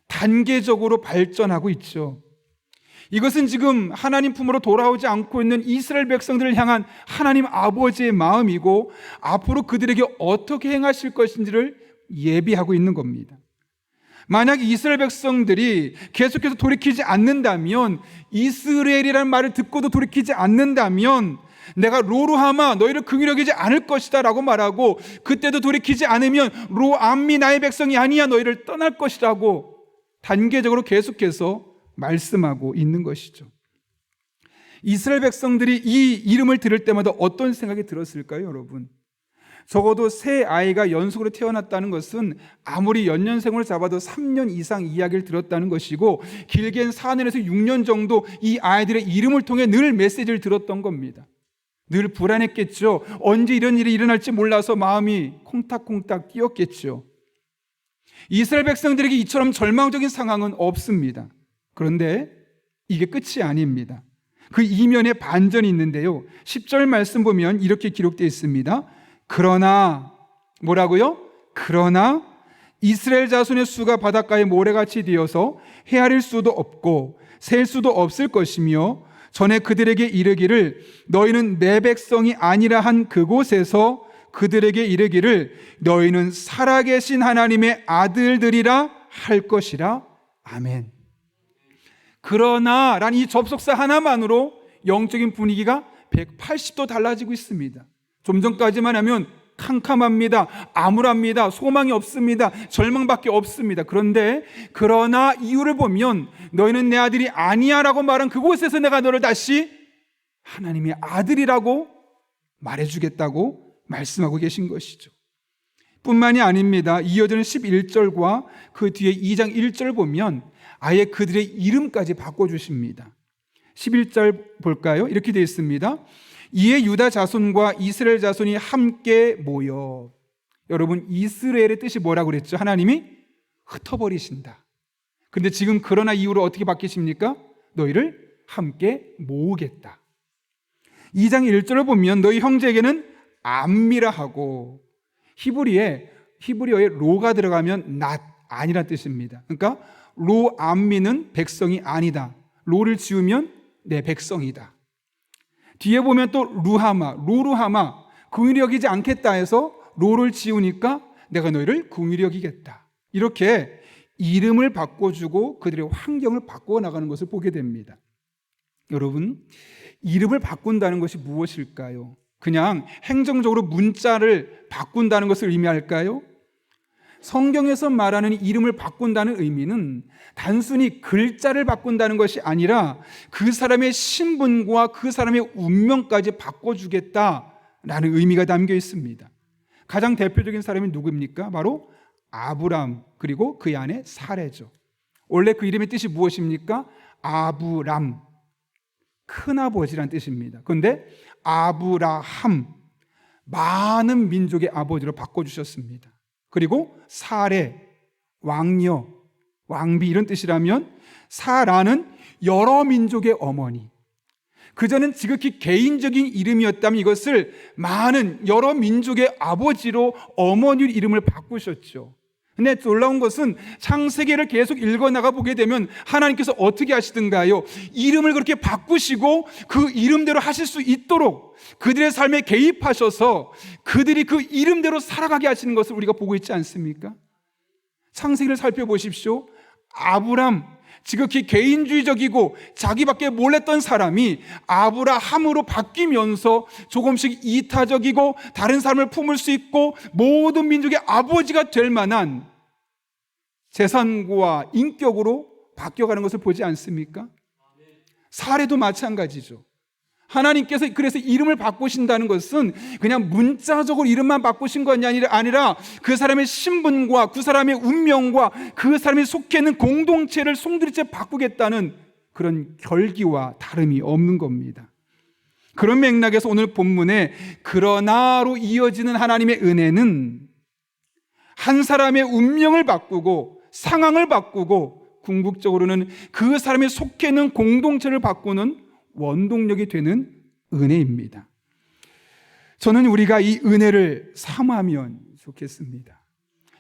단계적으로 발전하고 있죠. 이것은 지금 하나님 품으로 돌아오지 않고 있는 이스라엘 백성들을 향한 하나님 아버지의 마음이고 앞으로 그들에게 어떻게 행하실 것인지를 예비하고 있는 겁니다. 만약 이스라엘 백성들이 계속해서 돌이키지 않는다면, 이스라엘이라는 말을 듣고도 돌이키지 않는다면 내가 로루하마 너희를 긍휼히 여기지 않을 것이다 라고 말하고 그때도 돌이키지 않으면 로암미 나의 백성이 아니야 너희를 떠날 것이라고 단계적으로 계속해서 말씀하고 있는 것이죠. 이스라엘 백성들이 이 이름을 들을 때마다 어떤 생각이 들었을까요, 여러분? 적어도 새 아이가 연속으로 태어났다는 것은 아무리 연년생으로 잡아도 3년 이상 이야기를 들었다는 것이고 길게는 4년에서 6년 정도 이 아이들의 이름을 통해 늘 메시지를 들었던 겁니다. 늘 불안했겠죠. 언제 이런 일이 일어날지 몰라서 마음이 콩닥콩닥 뛰었겠죠. 이스라엘 백성들에게 이처럼 절망적인 상황은 없습니다. 그런데 이게 끝이 아닙니다. 그 이면에 반전이 있는데요. 10절 말씀 보면 이렇게 기록되어 있습니다. 그러나 뭐라고요? 그러나 이스라엘 자손의 수가 바닷가의 모래같이 되어서 헤아릴 수도 없고 셀 수도 없을 것이며 전에 그들에게 이르기를 너희는 내 백성이 아니라 한 그곳에서 그들에게 이르기를 너희는 살아계신 하나님의 아들들이라 할 것이라. 아멘. 그러나 라는 이 접속사 하나만으로 영적인 분위기가 180도 달라지고 있습니다. 좀 전까지만 하면 캄캄합니다. 암울합니다. 소망이 없습니다. 절망밖에 없습니다. 그런데 그러나 이유를 보면 너희는 내 아들이 아니야 라고 말한 그곳에서 내가 너를 다시 하나님의 아들이라고 말해주겠다고 말씀하고 계신 것이죠. 뿐만이 아닙니다. 이어지는 11절과 그 뒤에 2장 1절 보면 아예 그들의 이름까지 바꿔주십니다. 11절 볼까요? 이렇게 되어 있습니다. 이에 유다 자손과 이스라엘 자손이 함께 모여. 여러분, 이스라엘의 뜻이 뭐라고 그랬죠? 하나님이 흩어버리신다. 그런데 지금 그러나 이후로 어떻게 바뀌십니까? 너희를 함께 모으겠다. 2장 1절을 보면 너희 형제에게는 암미라 하고, 히브리어에 로가 들어가면 not, 아니란 뜻입니다. 그러니까 로 암미는 백성이 아니다. 로를 지우면 내 백성이다. 뒤에 보면 또 로루하마, 긍휼히 여기지 않겠다 해서 로를 지우니까 내가 너희를 긍휼히 여기겠다. 이렇게 이름을 바꿔주고 그들의 환경을 바꿔 나가는 것을 보게 됩니다. 여러분, 이름을 바꾼다는 것이 무엇일까요? 그냥 행정적으로 문자를 바꾼다는 것을 의미할까요? 성경에서 말하는 이름을 바꾼다는 의미는 단순히 글자를 바꾼다는 것이 아니라 그 사람의 신분과 그 사람의 운명까지 바꿔주겠다라는 의미가 담겨 있습니다. 가장 대표적인 사람이 누구입니까? 바로 아브람, 그리고 그 안에 사레죠. 원래 그 이름의 뜻이 무엇입니까? 아브람, 큰아버지란 뜻입니다. 그런데 아브라함, 많은 민족의 아버지로 바꿔주셨습니다. 그리고 사레, 왕녀, 왕비 이런 뜻이라면 사라는 여러 민족의 어머니. 그전엔 지극히 개인적인 이름이었다면 이것을 많은 여러 민족의 아버지로 어머니 이름을 바꾸셨죠. 근데 놀라운 것은 창세기를 계속 읽어나가 보게 되면 하나님께서 어떻게 하시던가요? 이름을 그렇게 바꾸시고 그 이름대로 하실 수 있도록 그들의 삶에 개입하셔서 그들이 그 이름대로 살아가게 하시는 것을 우리가 보고 있지 않습니까? 창세기를 살펴보십시오. 아브람, 지극히 개인주의적이고 자기밖에 몰랐던 사람이 아브라함으로 바뀌면서 조금씩 이타적이고 다른 사람을 품을 수 있고 모든 민족의 아버지가 될 만한 재산과 인격으로 바뀌어가는 것을 보지 않습니까? 사례도 마찬가지죠. 하나님께서 그래서 이름을 바꾸신다는 것은 그냥 문자적으로 이름만 바꾸신 것이 아니라 그 사람의 신분과 그 사람의 운명과 그 사람이 속해 있는 공동체를 송두리째 바꾸겠다는 그런 결기와 다름이 없는 겁니다. 그런 맥락에서 오늘 본문에 그러나로 이어지는 하나님의 은혜는 한 사람의 운명을 바꾸고 상황을 바꾸고 궁극적으로는 그 사람이 속해 있는 공동체를 바꾸는 원동력이 되는 은혜입니다. 저는 우리가 이 은혜를 사모하면 좋겠습니다.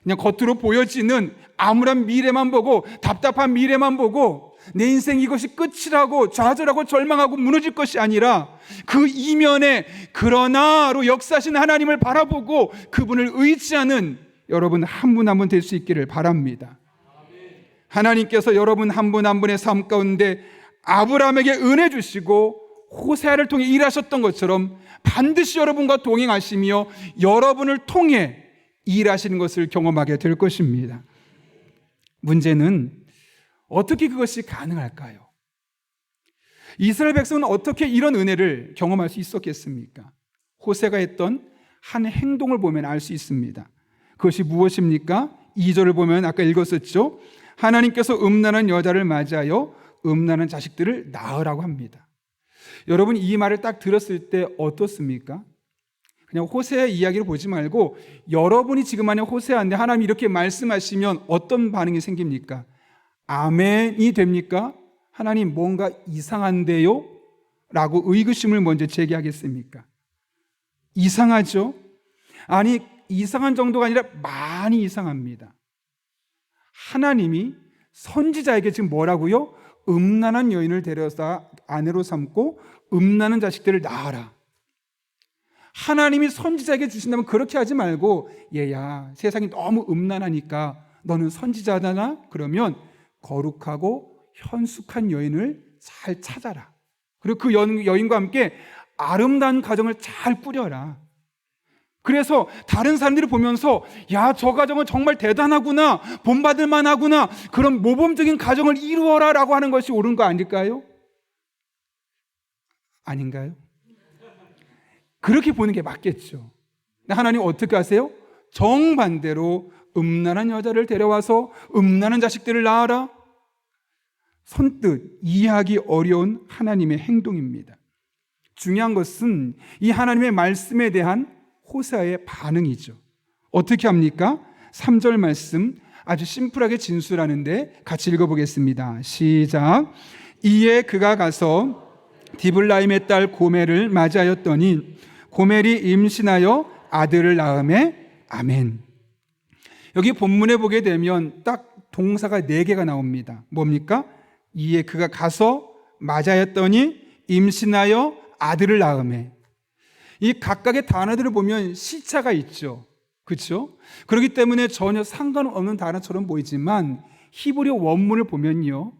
그냥 겉으로 보여지는 암울한 미래만 보고 답답한 미래만 보고 내 인생 이것이 끝이라고 좌절하고 절망하고 무너질 것이 아니라 그 이면에 그러나로 역사하신 하나님을 바라보고 그분을 의지하는 여러분 한 분 한 분 될 수 있기를 바랍니다. 하나님께서 여러분 한 분 한 분의 삶 가운데 아브라함에게 은혜 주시고 호세아를 통해 일하셨던 것처럼 반드시 여러분과 동행하시며 여러분을 통해 일하시는 것을 경험하게 될 것입니다. 문제는 어떻게 그것이 가능할까요? 이스라엘 백성은 어떻게 이런 은혜를 경험할 수 있었겠습니까? 호세가 했던 한 행동을 보면 알 수 있습니다. 그것이 무엇입니까? 2절을 보면 아까 읽었었죠. 하나님께서 음란한 여자를 맞이하여 음란한 자식들을 낳으라고 합니다. 여러분 이 말을 딱 들었을 때 어떻습니까? 그냥 호세아의 이야기를 보지 말고 여러분이 지금 만약 호세아인데 하나님이 이렇게 말씀하시면 어떤 반응이 생깁니까? 아멘이 됩니까? 하나님 뭔가 이상한데요? 라고 의구심을 먼저 제기하겠습니까? 이상하죠? 아니 이상한 정도가 아니라 많이 이상합니다. 하나님이 선지자에게 지금 뭐라고요? 음란한 여인을 데려다 아내로 삼고 음란한 자식들을 낳아라. 하나님이 선지자에게 주신다면 그렇게 하지 말고 얘야 세상이 너무 음란하니까 너는 선지자잖아? 그러면 거룩하고 현숙한 여인을 잘 찾아라. 그리고 그 여인과 함께 아름다운 가정을 잘 꾸려라. 그래서 다른 사람들이 보면서 야, 저 가정은 정말 대단하구나, 본받을 만하구나, 그런 모범적인 가정을 이루어라 라고 하는 것이 옳은 거 아닐까요? 아닌가요? 그렇게 보는 게 맞겠죠. 하나님 어떻게 하세요? 정반대로 음란한 여자를 데려와서 음란한 자식들을 낳아라. 선뜻 이해하기 어려운 하나님의 행동입니다. 중요한 것은 이 하나님의 말씀에 대한 호세아의 반응이죠. 어떻게 합니까? 3절 말씀 아주 심플하게 진술하는데 같이 읽어보겠습니다. 시작. 이에 그가 가서 디블라임의 딸 고멜을 맞이하였더니 고멜이 임신하여 아들을 낳음에 아멘. 여기 본문에 보게 되면 딱 동사가 4개가 나옵니다. 뭡니까? 이에 그가 가서 맞이하였더니 임신하여 아들을 낳음에. 이 각각의 단어들을 보면 시차가 있죠. 그렇죠? 그렇기 때문에 전혀 상관없는 단어처럼 보이지만 히브리 원문을 보면요,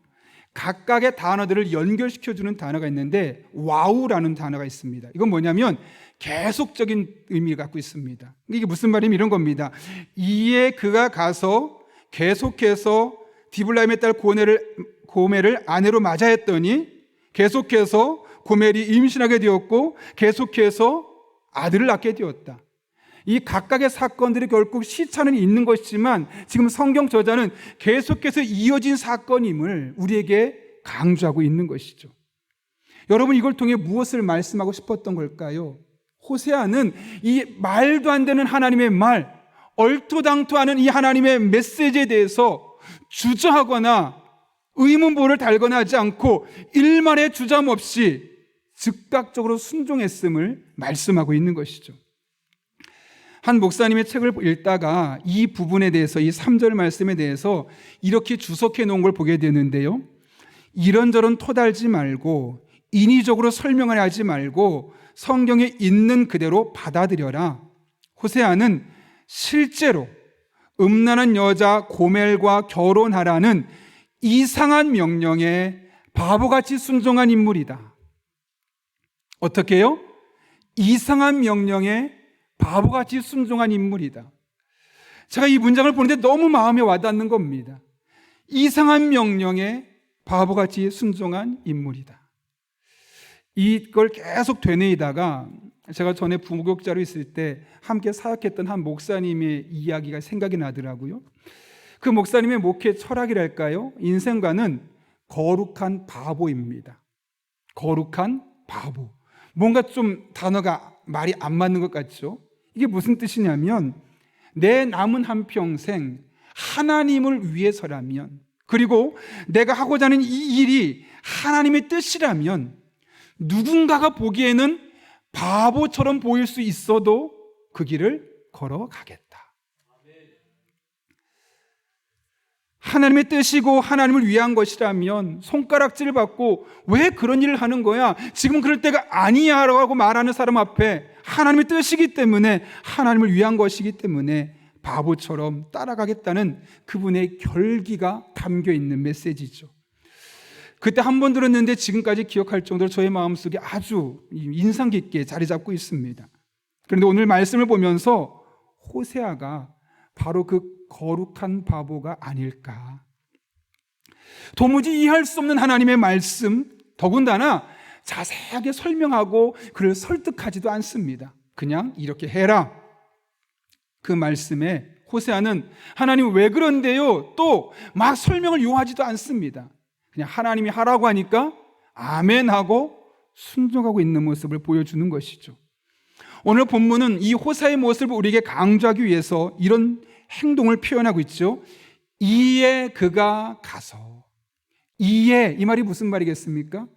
각각의 단어들을 연결시켜주는 단어가 있는데 와우라는 단어가 있습니다. 이건 뭐냐면 계속적인 의미를 갖고 있습니다. 이게 무슨 말이냐면 이런 겁니다. 이에 그가 가서 계속해서 디블라임의 딸 고멜을 아내로 맞이했더니 계속해서 고멜이 임신하게 되었고 계속해서 아들을 낳게 되었다. 이 각각의 사건들이 결국 시차는 있는 것이지만 지금 성경 저자는 계속해서 이어진 사건임을 우리에게 강조하고 있는 것이죠. 여러분, 이걸 통해 무엇을 말씀하고 싶었던 걸까요? 호세아는 이 말도 안 되는 하나님의 말, 얼토당토하는 이 하나님의 메시지에 대해서 주저하거나 의문부호를 달거나 하지 않고 일말의 주저함 없이 즉각적으로 순종했음을 말씀하고 있는 것이죠. 한 목사님의 책을 읽다가 이 부분에 대해서, 이 3절 말씀에 대해서 이렇게 주석해 놓은 걸 보게 되는데요, 이런저런 토달지 말고 인위적으로 설명을 하지 말고 성경에 있는 그대로 받아들여라. 호세아는 실제로 음란한 여자 고멜과 결혼하라는 이상한 명령에 바보같이 순종한 인물이다. 어떻게 해요? 이상한 명령에 바보같이 순종한 인물이다. 제가 이 문장을 보는데 너무 마음에 와닿는 겁니다. 이상한 명령에 바보같이 순종한 인물이다. 이걸 계속 되뇌이다가 제가 전에 부목욕자로 있을 때 함께 사역했던 한 목사님의 이야기가 생각이 나더라고요. 그 목사님의 목회 철학이랄까요? 인생관은 거룩한 바보입니다. 거룩한 바보. 뭔가 좀 단어가 말이 안 맞는 것 같죠? 이게 무슨 뜻이냐면 내 남은 한평생 하나님을 위해서라면, 그리고 내가 하고자 하는 이 일이 하나님의 뜻이라면 누군가가 보기에는 바보처럼 보일 수 있어도 그 길을 걸어가겠다. 하나님의 뜻이고 하나님을 위한 것이라면 손가락질 받고 왜 그런 일을 하는 거야? 지금 그럴 때가 아니야 라고 말하는 사람 앞에 하나님의 뜻이기 때문에, 하나님을 위한 것이기 때문에 바보처럼 따라가겠다는 그분의 결기가 담겨 있는 메시지죠. 그때 한 번 들었는데 지금까지 기억할 정도로 저의 마음속에 아주 인상 깊게 자리 잡고 있습니다. 그런데 오늘 말씀을 보면서 호세아가 바로 그 거룩한 바보가 아닐까. 도무지 이해할 수 없는 하나님의 말씀, 더군다나 자세하게 설명하고 그를 설득하지도 않습니다. 그냥 이렇게 해라. 그 말씀에 호세아는 하나님 왜 그런데요? 또 막 설명을 요하지도 않습니다. 그냥 하나님이 하라고 하니까 아멘 하고 순종하고 있는 모습을 보여주는 것이죠. 오늘 본문은 이 호세아의 모습을 우리에게 강조하기 위해서 이런 행동을 표현하고 있죠. 이에 그가 가서. 이에, 이 말이 무슨 말이겠습니까?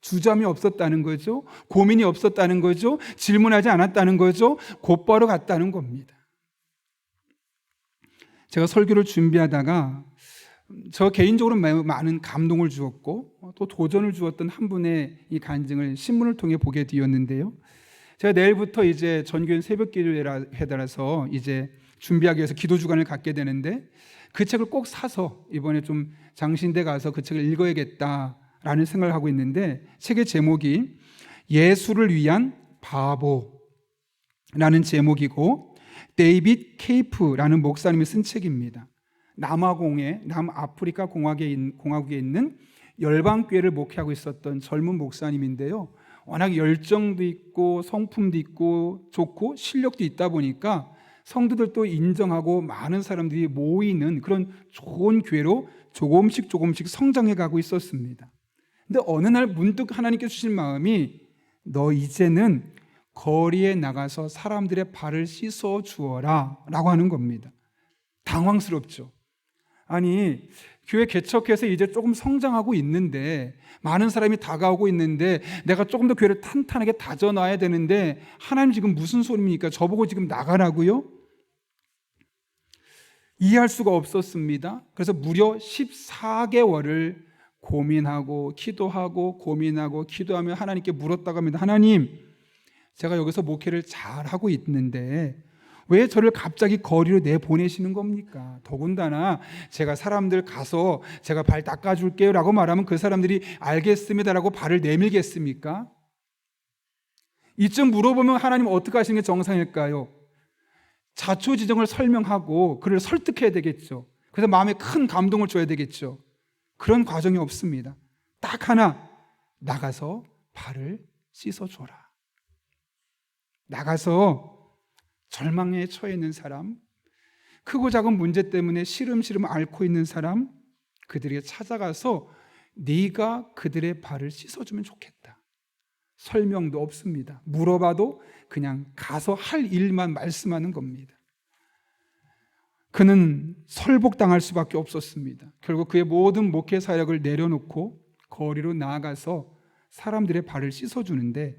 주저함이 없었다는 거죠. 고민이 없었다는 거죠. 질문하지 않았다는 거죠. 곧바로 갔다는 겁니다. 제가 설교를 준비하다가 저 개인적으로 많은 감동을 주었고 또 도전을 주었던 한 분의 이 간증을 신문을 통해 보게 되었는데요. 제가 내일부터 이제 전교인 새벽기도회에 따라서 이제 준비하기 위해서 기도 주간을 갖게 되는데 그 책을 꼭 사서 이번에 좀 장신대 가서 그 책을 읽어야겠다라는 생각을 하고 있는데, 책의 제목이 예수를 위한 바보라는 제목이고 데이빗 케이프라는 목사님이 쓴 책입니다. 남아프리카 공화국에 있는 열방교회를 목회하고 있었던 젊은 목사님인데요. 워낙 열정도 있고 성품도 있고 좋고 실력도 있다 보니까 성도들도 인정하고 많은 사람들이 모이는 그런 좋은 교회로 조금씩 성장해 가고 있었습니다. 근데 어느 날 문득 하나님께 주신 마음이 너 이제는 거리에 나가서 사람들의 발을 씻어 주어라 라고 하는 겁니다. 당황스럽죠. 아니, 교회 개척해서 이제 조금 성장하고 있는데, 많은 사람이 다가오고 있는데 내가 조금 더 교회를 탄탄하게 다져놔야 되는데 하나님 지금 무슨 소리입니까? 저보고 지금 나가라고요? 이해할 수가 없었습니다. 그래서 무려 14개월을 고민하고 기도하고 고민하고 기도하며 하나님께 물었다고 합니다. 하나님, 제가 여기서 목회를 잘하고 있는데 왜 저를 갑자기 거리로 내보내시는 겁니까? 더군다나 제가 사람들 가서 제가 발 닦아줄게요 라고 말하면 그 사람들이 알겠습니다 라고 발을 내밀겠습니까? 이쯤 물어보면 하나님 어떻게 하시는 게 정상일까요? 자초지종을 설명하고 그를 설득해야 되겠죠. 그래서 마음에 큰 감동을 줘야 되겠죠. 그런 과정이 없습니다. 딱 하나, 나가서 발을 씻어줘라. 나가서 절망에 처해 있는 사람, 크고 작은 문제 때문에 시름시름 앓고 있는 사람, 그들에게 찾아가서 네가 그들의 발을 씻어주면 좋겠다. 설명도 없습니다. 물어봐도 그냥 가서 할 일만 말씀하는 겁니다. 그는 설복당할 수밖에 없었습니다. 결국 그의 모든 목회 사역을 내려놓고 거리로 나아가서 사람들의 발을 씻어주는데,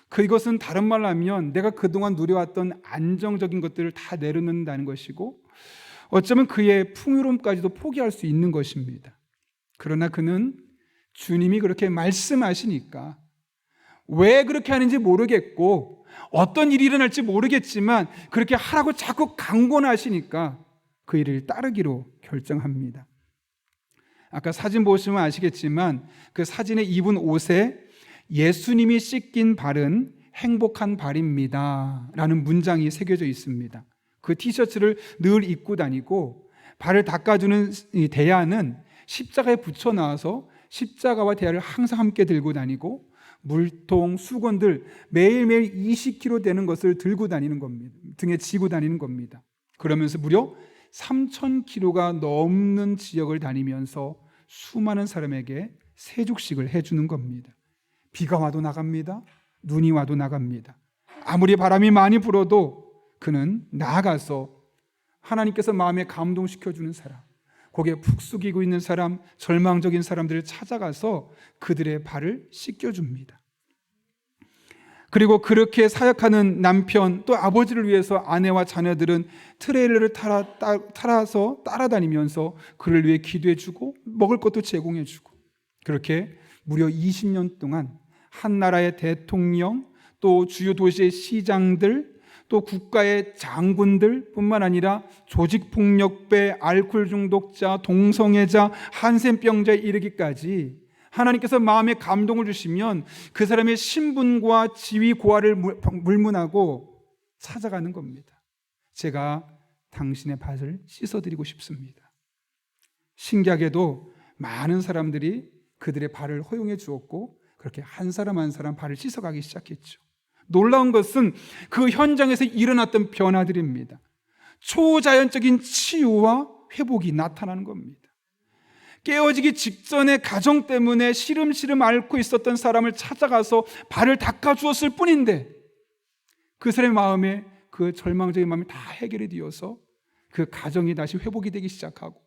그것은 다른 말로 하면 내가 그동안 누려왔던 안정적인 것들을 다 내려놓는다는 것이고, 어쩌면 그의 풍요로움까지도 포기할 수 있는 것입니다. 그러나 그는 주님이 그렇게 말씀하시니까, 왜 그렇게 하는지 모르겠고 어떤 일이 일어날지 모르겠지만 그렇게 하라고 자꾸 강권하시니까 그 일을 따르기로 결정합니다. 아까 사진 보시면 아시겠지만 그 사진에 입은 옷에 예수님이 씻긴 발은 행복한 발입니다 라는 문장이 새겨져 있습니다. 그 티셔츠를 늘 입고 다니고, 발을 닦아주는 이 대야는 십자가에 붙여놔서 십자가와 대야를 항상 함께 들고 다니고, 물통, 수건들 매일매일 20kg 되는 것을 들고 다니는 겁니다. 등에 지고 다니는 겁니다. 그러면서 무려 3,000kg가 넘는 지역을 다니면서 수많은 사람에게 세죽식을 해주는 겁니다. 비가 와도 나갑니다. 눈이 와도 나갑니다. 아무리 바람이 많이 불어도 그는 나아가서 하나님께서 마음에 감동시켜주는 사람, 고개 푹 숙이고 있는 사람, 절망적인 사람들을 찾아가서 그들의 발을 씻겨줍니다. 그리고 그렇게 사역하는 남편, 또 아버지를 위해서 아내와 자녀들은 트레일러를 타라서 따라다니면서 그를 위해 기도해주고 먹을 것도 제공해주고, 그렇게 무려 20년 동안 한 나라의 대통령, 또 주요 도시의 시장들, 또 국가의 장군들 뿐만 아니라 조직폭력배, 알코올 중독자, 동성애자, 한센병자에 이르기까지 하나님께서 마음에 감동을 주시면 그 사람의 신분과 지위 고하를 물문하고 찾아가는 겁니다. 제가 당신의 발을 씻어드리고 싶습니다. 신기하게도 많은 사람들이 그들의 발을 허용해 주었고, 그렇게 한 사람 한 사람 발을 씻어가기 시작했죠. 놀라운 것은 그 현장에서 일어났던 변화들입니다. 초자연적인 치유와 회복이 나타나는 겁니다. 깨어지기 직전에 가정 때문에 시름시름 앓고 있었던 사람을 찾아가서 발을 닦아주었을 뿐인데, 그 사람의 마음에 그 절망적인 마음이 다 해결이 되어서 그 가정이 다시 회복이 되기 시작하고,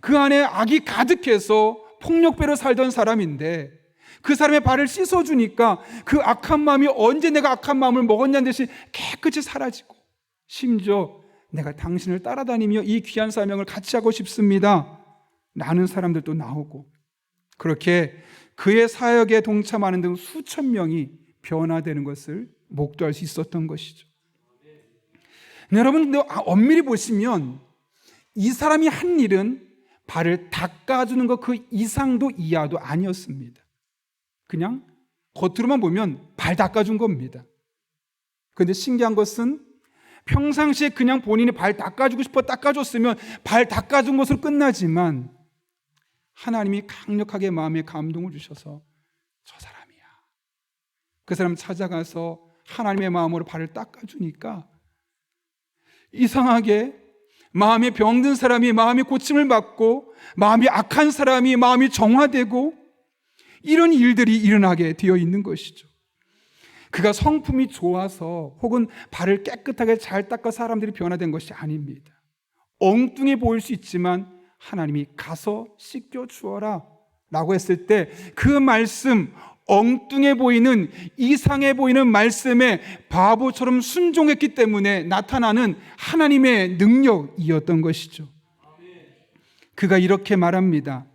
그 안에 악이 가득해서 폭력배로 살던 사람인데 그 사람의 발을 씻어주니까 그 악한 마음이 언제 내가 악한 마음을 먹었냐는 듯이 깨끗이 사라지고, 심지어 내가 당신을 따라다니며 이 귀한 사명을 같이 하고 싶습니다 라는 사람들도 나오고, 그렇게 그의 사역에 동참하는 등 수천 명이 변화되는 것을 목도할 수 있었던 것이죠. 여러분, 엄밀히 보시면 이 사람이 한 일은 발을 닦아주는 것 그 이상도 이하도 아니었습니다. 그냥 겉으로만 보면 발 닦아준 겁니다. 그런데 신기한 것은 평상시에 그냥 본인이 발 닦아주고 싶어 닦아줬으면 발 닦아준 것으로 끝나지만, 하나님이 강력하게 마음에 감동을 주셔서 저 사람이야, 그 사람 찾아가서 하나님의 마음으로 발을 닦아주니까 이상하게 마음에 병든 사람이 마음이 고침을 받고, 마음이 악한 사람이 마음이 정화되고, 이런 일들이 일어나게 되어 있는 것이죠. 그가 성품이 좋아서 혹은 발을 깨끗하게 잘 닦아 사람들이 변화된 것이 아닙니다. 엉뚱해 보일 수 있지만 하나님이 가서 씻겨 주어라 라고 했을 때 그 말씀, 엉뚱해 보이는, 이상해 보이는 말씀에 바보처럼 순종했기 때문에 나타나는 하나님의 능력이었던 것이죠. 그가 이렇게 말합니다.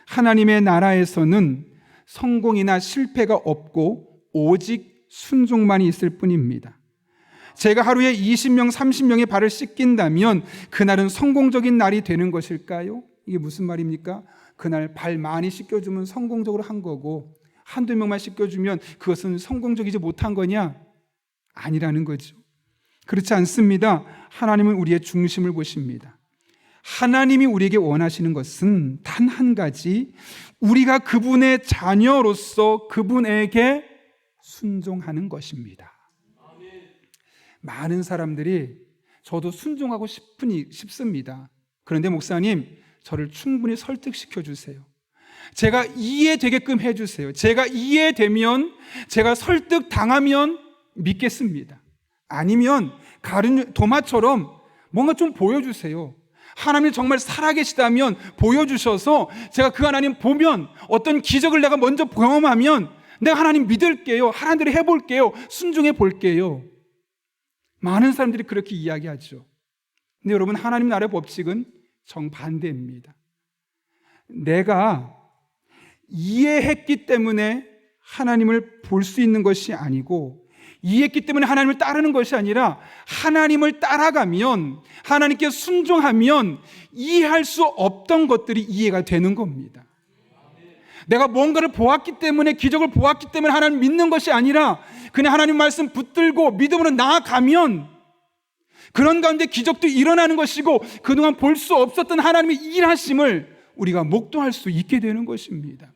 하나님의 나라에서는 성공이나 실패가 없고 오직 순종만이 있을 뿐입니다. 제가 하루에 20명, 30명의 발을 씻긴다면 그날은 성공적인 날이 되는 것일까요? 이게 무슨 말입니까? 그날 발 많이 씻겨주면 성공적으로 한 거고 한두 명만 씻겨주면 그것은 성공적이지 못한 거냐? 아니라는 거죠. 그렇지 않습니다. 하나님은 우리의 중심을 보십니다. 하나님이 우리에게 원하시는 것은 단 한 가지, 우리가 그분의 자녀로서 그분에게 순종하는 것입니다. 많은 사람들이 저도 순종하고 싶습니다. 그런데 목사님, 저를 충분히 설득시켜 주세요. 제가 이해되게끔 해주세요. 제가 이해되면, 제가 설득당하면 믿겠습니다. 아니면 도마처럼 뭔가 좀 보여주세요. 하나님이 정말 살아계시다면 보여주셔서 제가 그 하나님 보면 어떤 기적을 내가 먼저 경험하면 내가 하나님 믿을게요. 하나님대로 해볼게요. 순종해 볼게요. 많은 사람들이 그렇게 이야기하죠. 근데 여러분, 하나님 나라의 법칙은 정반대입니다. 내가 이해했기 때문에 하나님을 볼 수 있는 것이 아니고, 이해했기 때문에 하나님을 따르는 것이 아니라 하나님을 따라가면, 하나님께 순종하면 이해할 수 없던 것들이 이해가 되는 겁니다. 내가 뭔가를 보았기 때문에, 기적을 보았기 때문에 하나님 믿는 것이 아니라 그냥 하나님 말씀 붙들고 믿음으로 나아가면 그런 가운데 기적도 일어나는 것이고 그동안 볼 수 없었던 하나님의 일하심을 우리가 목도할 수 있게 되는 것입니다.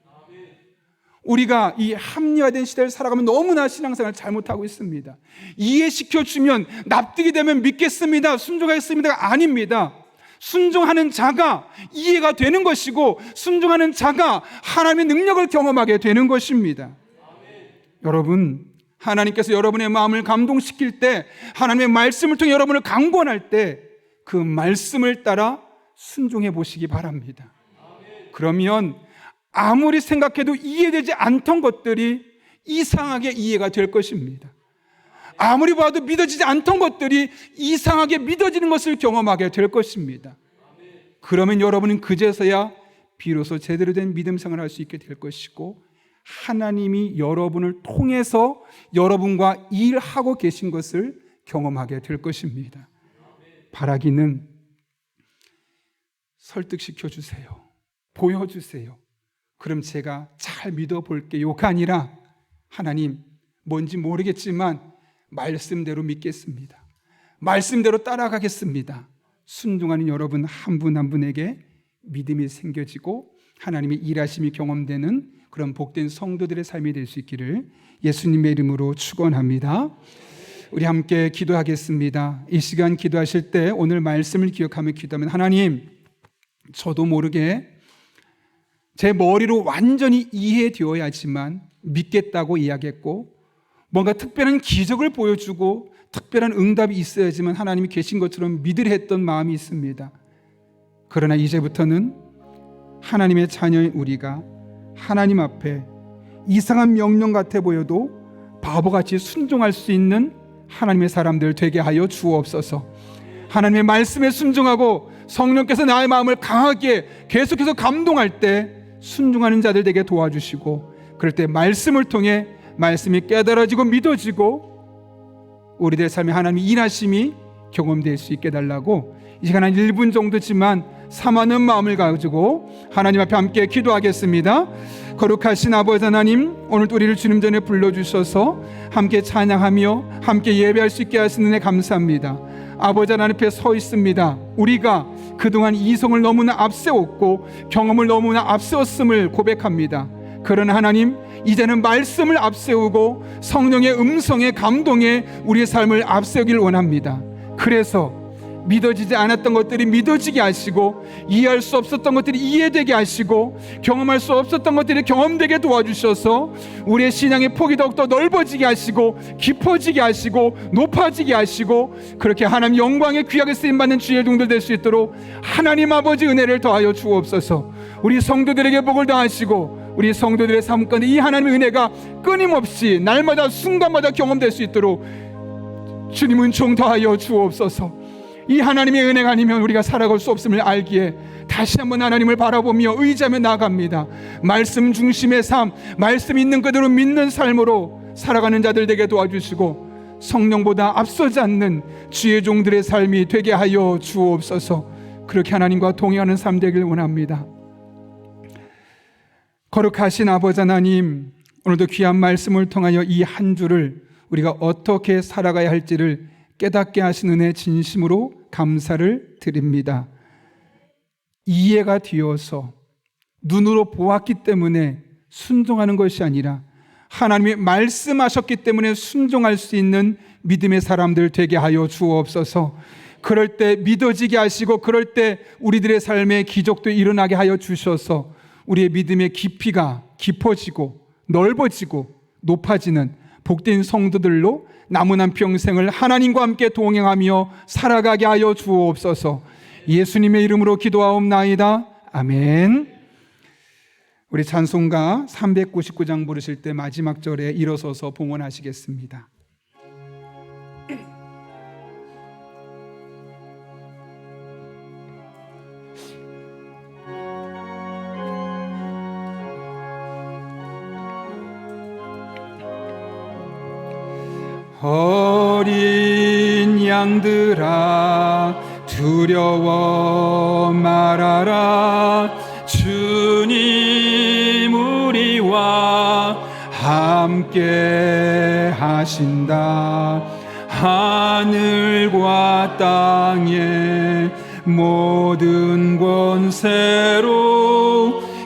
우리가 이 합리화된 시대를 살아가면 너무나 신앙생활을 잘못하고 있습니다. 이해시켜주면, 납득이 되면 믿겠습니다, 순종하겠습니다가 아닙니다. 순종하는 자가 이해가 되는 것이고, 순종하는 자가 하나님의 능력을 경험하게 되는 것입니다. 여러분, 하나님께서 여러분의 마음을 감동시킬 때, 하나님의 말씀을 통해 여러분을 강권할 때 그 말씀을 따라 순종해 보시기 바랍니다. 그러면 아무리 생각해도 이해되지 않던 것들이 이상하게 이해가 될 것입니다. 아무리 봐도 믿어지지 않던 것들이 이상하게 믿어지는 것을 경험하게 될 것입니다. 그러면 여러분은 그제서야 비로소 제대로 된 믿음 생활을 할 수 있게 될 것이고, 하나님이 여러분을 통해서 여러분과 일하고 계신 것을 경험하게 될 것입니다. 바라기는 설득시켜 주세요. 보여주세요. 그럼 제가 잘 믿어볼게요가 아니라, 하나님, 뭔지 모르겠지만 말씀대로 믿겠습니다. 말씀대로 따라가겠습니다. 순종하는 여러분 한 분 한 분에게 믿음이 생겨지고 하나님의 일하심이 경험되는 그런 복된 성도들의 삶이 될 수 있기를 예수님의 이름으로 축원합니다. 우리 함께 기도하겠습니다. 이 시간 기도하실 때 오늘 말씀을 기억하며 기도하면, 하나님, 저도 모르게 제 머리로 완전히 이해되어야지만 믿겠다고 이야기했고, 뭔가 특별한 기적을 보여주고 특별한 응답이 있어야지만 하나님이 계신 것처럼 믿으려 했던 마음이 있습니다. 그러나 이제부터는 하나님의 자녀인 우리가 하나님 앞에 이상한 명령 같아 보여도 바보같이 순종할 수 있는 하나님의 사람들 되게 하여 주옵소서. 하나님의 말씀에 순종하고 성령께서 나의 마음을 강하게 계속해서 감동할 때 순종하는 자들 되게 도와주시고, 그럴 때 말씀을 통해 말씀이 깨달아지고 믿어지고 우리들 삶에 하나님의 일하심이 경험될 수 있게 달라고, 이 시간 한 1분 정도지만 삼하는 마음을 가지고 하나님 앞에 함께 기도하겠습니다. 거룩하신 아버지 하나님, 오늘도 우리를 주님 전에 불러주셔서 함께 찬양하며 함께 예배할 수 있게 하시는 은혜 감사합니다. 아버지 하나님 앞에 서 있습니다. 우리가 그동안 이성을 너무나 앞세웠고 경험을 너무나 앞세웠음을 고백합니다. 그러나 하나님, 이제는 말씀을 앞세우고 성령의 음성에 감동해 우리의 삶을 앞세우길 원합니다. 그래서 믿어지지 않았던 것들이 믿어지게 하시고, 이해할 수 없었던 것들이 이해되게 하시고, 경험할 수 없었던 것들이 경험되게 도와주셔서 우리의 신앙의 폭이 더욱더 넓어지게 하시고 깊어지게 하시고 높아지게 하시고, 그렇게 하나님 영광에 귀하게 쓰임받는 주의 종들 될 수 있도록 하나님 아버지 은혜를 더하여 주옵소서. 우리 성도들에게 복을 더하시고 우리 성도들의 삶 가운데 이 하나님의 은혜가 끊임없이 날마다 순간마다 경험될 수 있도록 주님 은총 더하여 주옵소서. 이 하나님의 은혜가 아니면 우리가 살아갈 수 없음을 알기에 다시 한번 하나님을 바라보며 의지하며 나아갑니다. 말씀 중심의 삶, 말씀 있는 그대로 믿는 삶으로 살아가는 자들 되게 도와주시고, 성령보다 앞서지 않는 주의 종들의 삶이 되게 하여 주옵소서. 그렇게 하나님과 동행하는 삶 되길 원합니다. 거룩하신 아버지 하나님, 오늘도 귀한 말씀을 통하여 이 한 주를 우리가 어떻게 살아가야 할지를 깨닫게 하신 은혜 진심으로 감사를 드립니다. 이해가 되어서 눈으로 보았기 때문에 순종하는 것이 아니라 하나님이 말씀하셨기 때문에 순종할 수 있는 믿음의 사람들 되게 하여 주옵소서. 그럴 때 믿어지게 하시고 그럴 때 우리들의 삶에 기적도 일어나게 하여 주셔서 우리의 믿음의 깊이가 깊어지고 넓어지고 높아지는 복된 성도들로 남은 한 평생을 하나님과 함께 동행하며 살아가게 하여 주옵소서. 예수님의 이름으로 기도하옵나이다. 아멘. 우리 찬송가 399장 부르실 때 마지막 절에 일어서서 봉헌하시겠습니다. 어린 양들아 두려워 말아라. 주님 우리와 함께 하신다. 하늘과 땅의 모든 권세로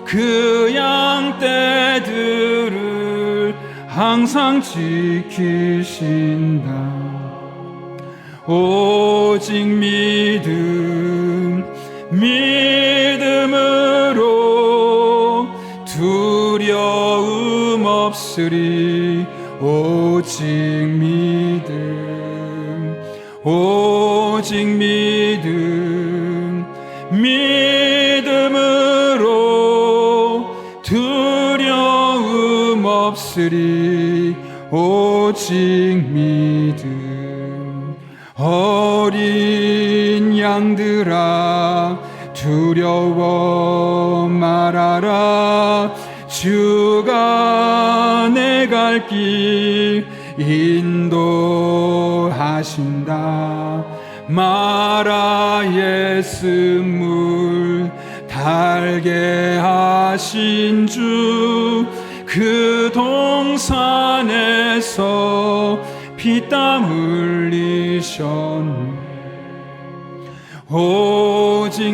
그 양떼들을 항상 지키신다. 오직 믿음으로 두려움 없으리. 오직 믿음으로 두려움 없으리. 오직 믿음. 어린 양들아 두려워 말아라. 주가 내 갈 길 인도하신다. 마라의 쓴물 달게 하신 주, 그 동산에서 피땀 흘리셨네. 오직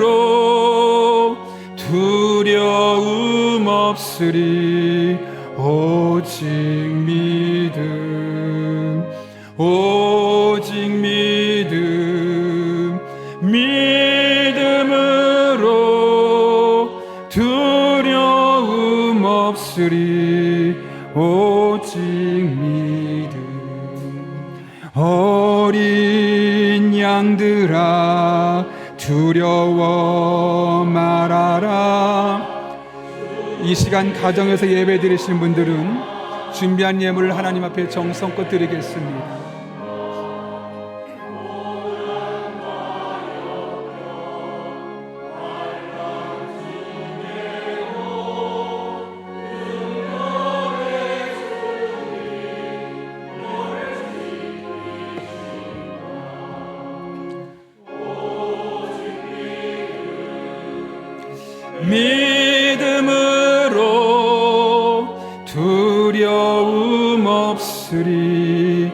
믿음으로 두려움 없으리. 오직 믿음으로 두려움 없으리. 오직 믿음. 어린 양들아 두려워 말아라. 이 시간 가정에서 예배 드리시는 분들은 준비한 예물을 하나님 앞에 정성껏 드리겠습니다. 믿음으로 두려움 없으리.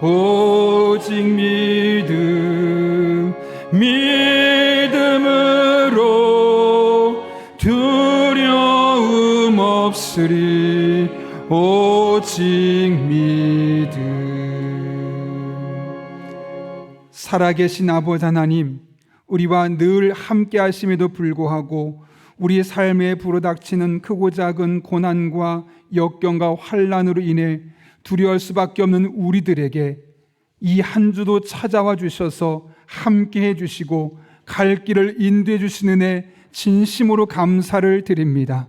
오직 믿음. 믿음으로 두려움 없으리. 오직 믿음. 살아계신 아버지 하나님, 우리와 늘 함께 하심에도 불구하고 우리의 삶에 불어닥치는 크고 작은 고난과 역경과 환난으로 인해 두려워할 수밖에 없는 우리들에게 이 한 주도 찾아와 주셔서 함께 해주시고 갈 길을 인도해 주시는 은혜 진심으로 감사를 드립니다.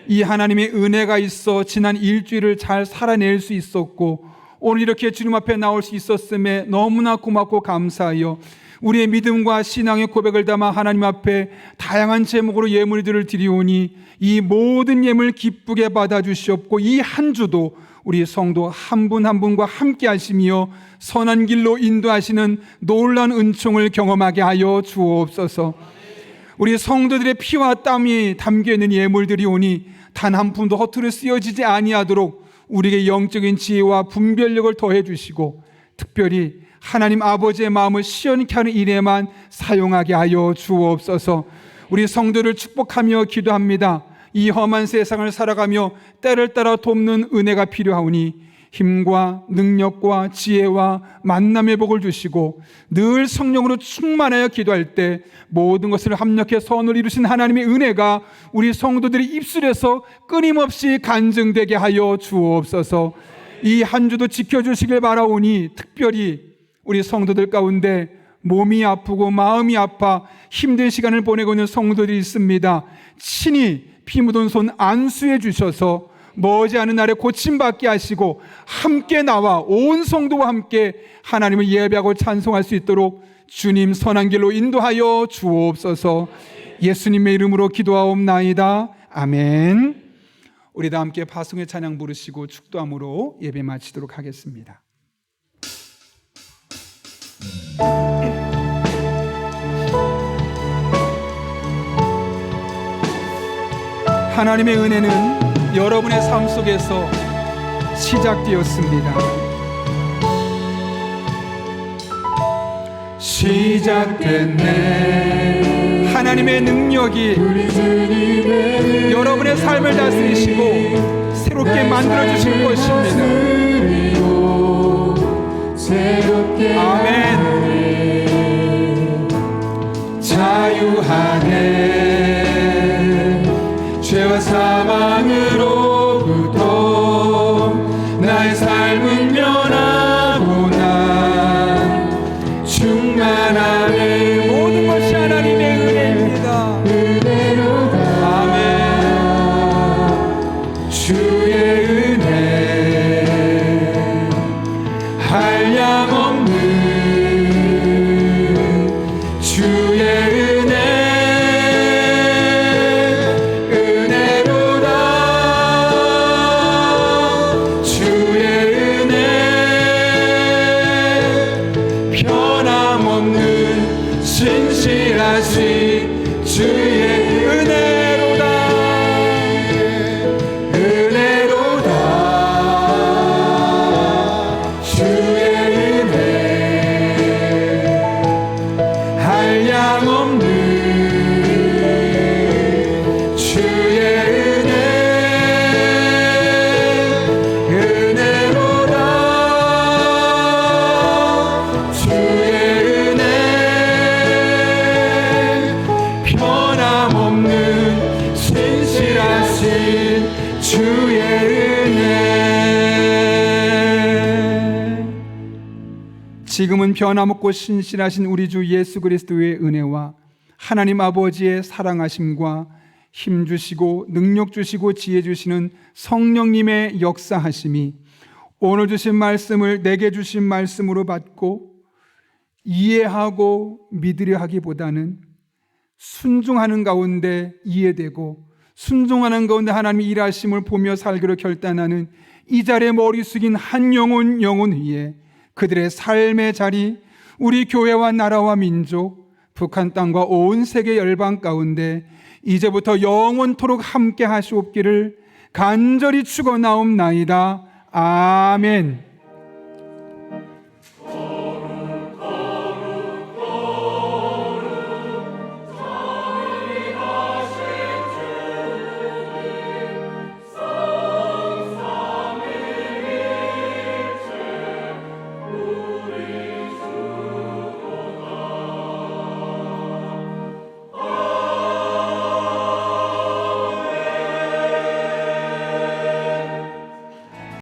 이 하나님의 은혜가 있어 지난 일주일을 잘 살아낼 수 있었고 오늘 이렇게 주님 앞에 나올 수 있었음에 너무나 고맙고 감사하여 우리의 믿음과 신앙의 고백을 담아 하나님 앞에 다양한 제목으로 예물들을 드리오니 이 모든 예물 기쁘게 받아주시옵고 이 한 주도 우리 성도 한 분 한 분과 함께 하시며 선한 길로 인도하시는 놀라운 은총을 경험하게 하여 주옵소서. 우리 성도들의 피와 땀이 담겨있는 예물들이 오니 단 한 푼도 허투루 쓰여지지 아니하도록 우리에게 영적인 지혜와 분별력을 더해 주시고 특별히 하나님 아버지의 마음을 시원케 하는 일에만 사용하게 하여 주옵소서. 우리 성도를 축복하며 기도합니다. 이 험한 세상을 살아가며 때를 따라 돕는 은혜가 필요하오니 힘과 능력과 지혜와 만남의 복을 주시고 늘 성령으로 충만하여 기도할 때 모든 것을 합력해 선을 이루신 하나님의 은혜가 우리 성도들의 입술에서 끊임없이 간증되게 하여 주옵소서. 이 한 주도 지켜주시길 바라오니 특별히 우리 성도들 가운데 몸이 아프고 마음이 아파 힘든 시간을 보내고 있는 성도들이 있습니다. 친히 피 묻은 손 안수해 주셔서 머지않은 날에 고침받게 하시고 함께 나와 온 성도와 함께 하나님을 예배하고 찬송할 수 있도록 주님 선한 길로 인도하여 주옵소서. 예수님의 이름으로 기도하옵나이다. 아멘. 우리 다 함께 파송의 찬양 부르시고 축도함으로 예배 마치도록 하겠습니다. 하나님의 은혜는 여러분의 삶 속에서 시작되었습니다. 시작됐네. 하나님의 능력이 우리 주님의 여러분의 삶을 다스리시고 새롭게 만들어주실 것입니다. 새롭게 아멘. 자유하네. 죄와 사망으로부터 나의 삶은 면하고 난 충만하네. 모든 것이 하나님의 은혜입니다. 은혜로다. 아멘. 주의 은혜 한량없는 주의 은혜 은혜로다. 주의 은혜 변함없는 신실하신 주의 은혜로다. 은혜로다. 주의 은혜 한량없는 주의 은혜 은혜로다. 주의 은혜 변함없는 신실하신 주의 은혜. 지금은 변함없고 신실하신 우리 주 예수 그리스도의 은혜와 하나님 아버지의 사랑하심과 힘 주시고 능력 주시고 지혜 주시는 성령님의 역사하심이 오늘 주신 말씀을 내게 주신 말씀으로 받고 이해하고 믿으려 하기보다는 순종하는 가운데 이해되고 순종하는 가운데 하나님의 일하심을 보며 살기로 결단하는 이 자리에 머리 숙인 한 영혼 위에 그들의 삶의 자리, 우리 교회와 나라와 민족, 북한 땅과 온 세계 열방 가운데 이제부터 영원토록 함께 하시옵기를 간절히 축원하옵나이다. 아멘.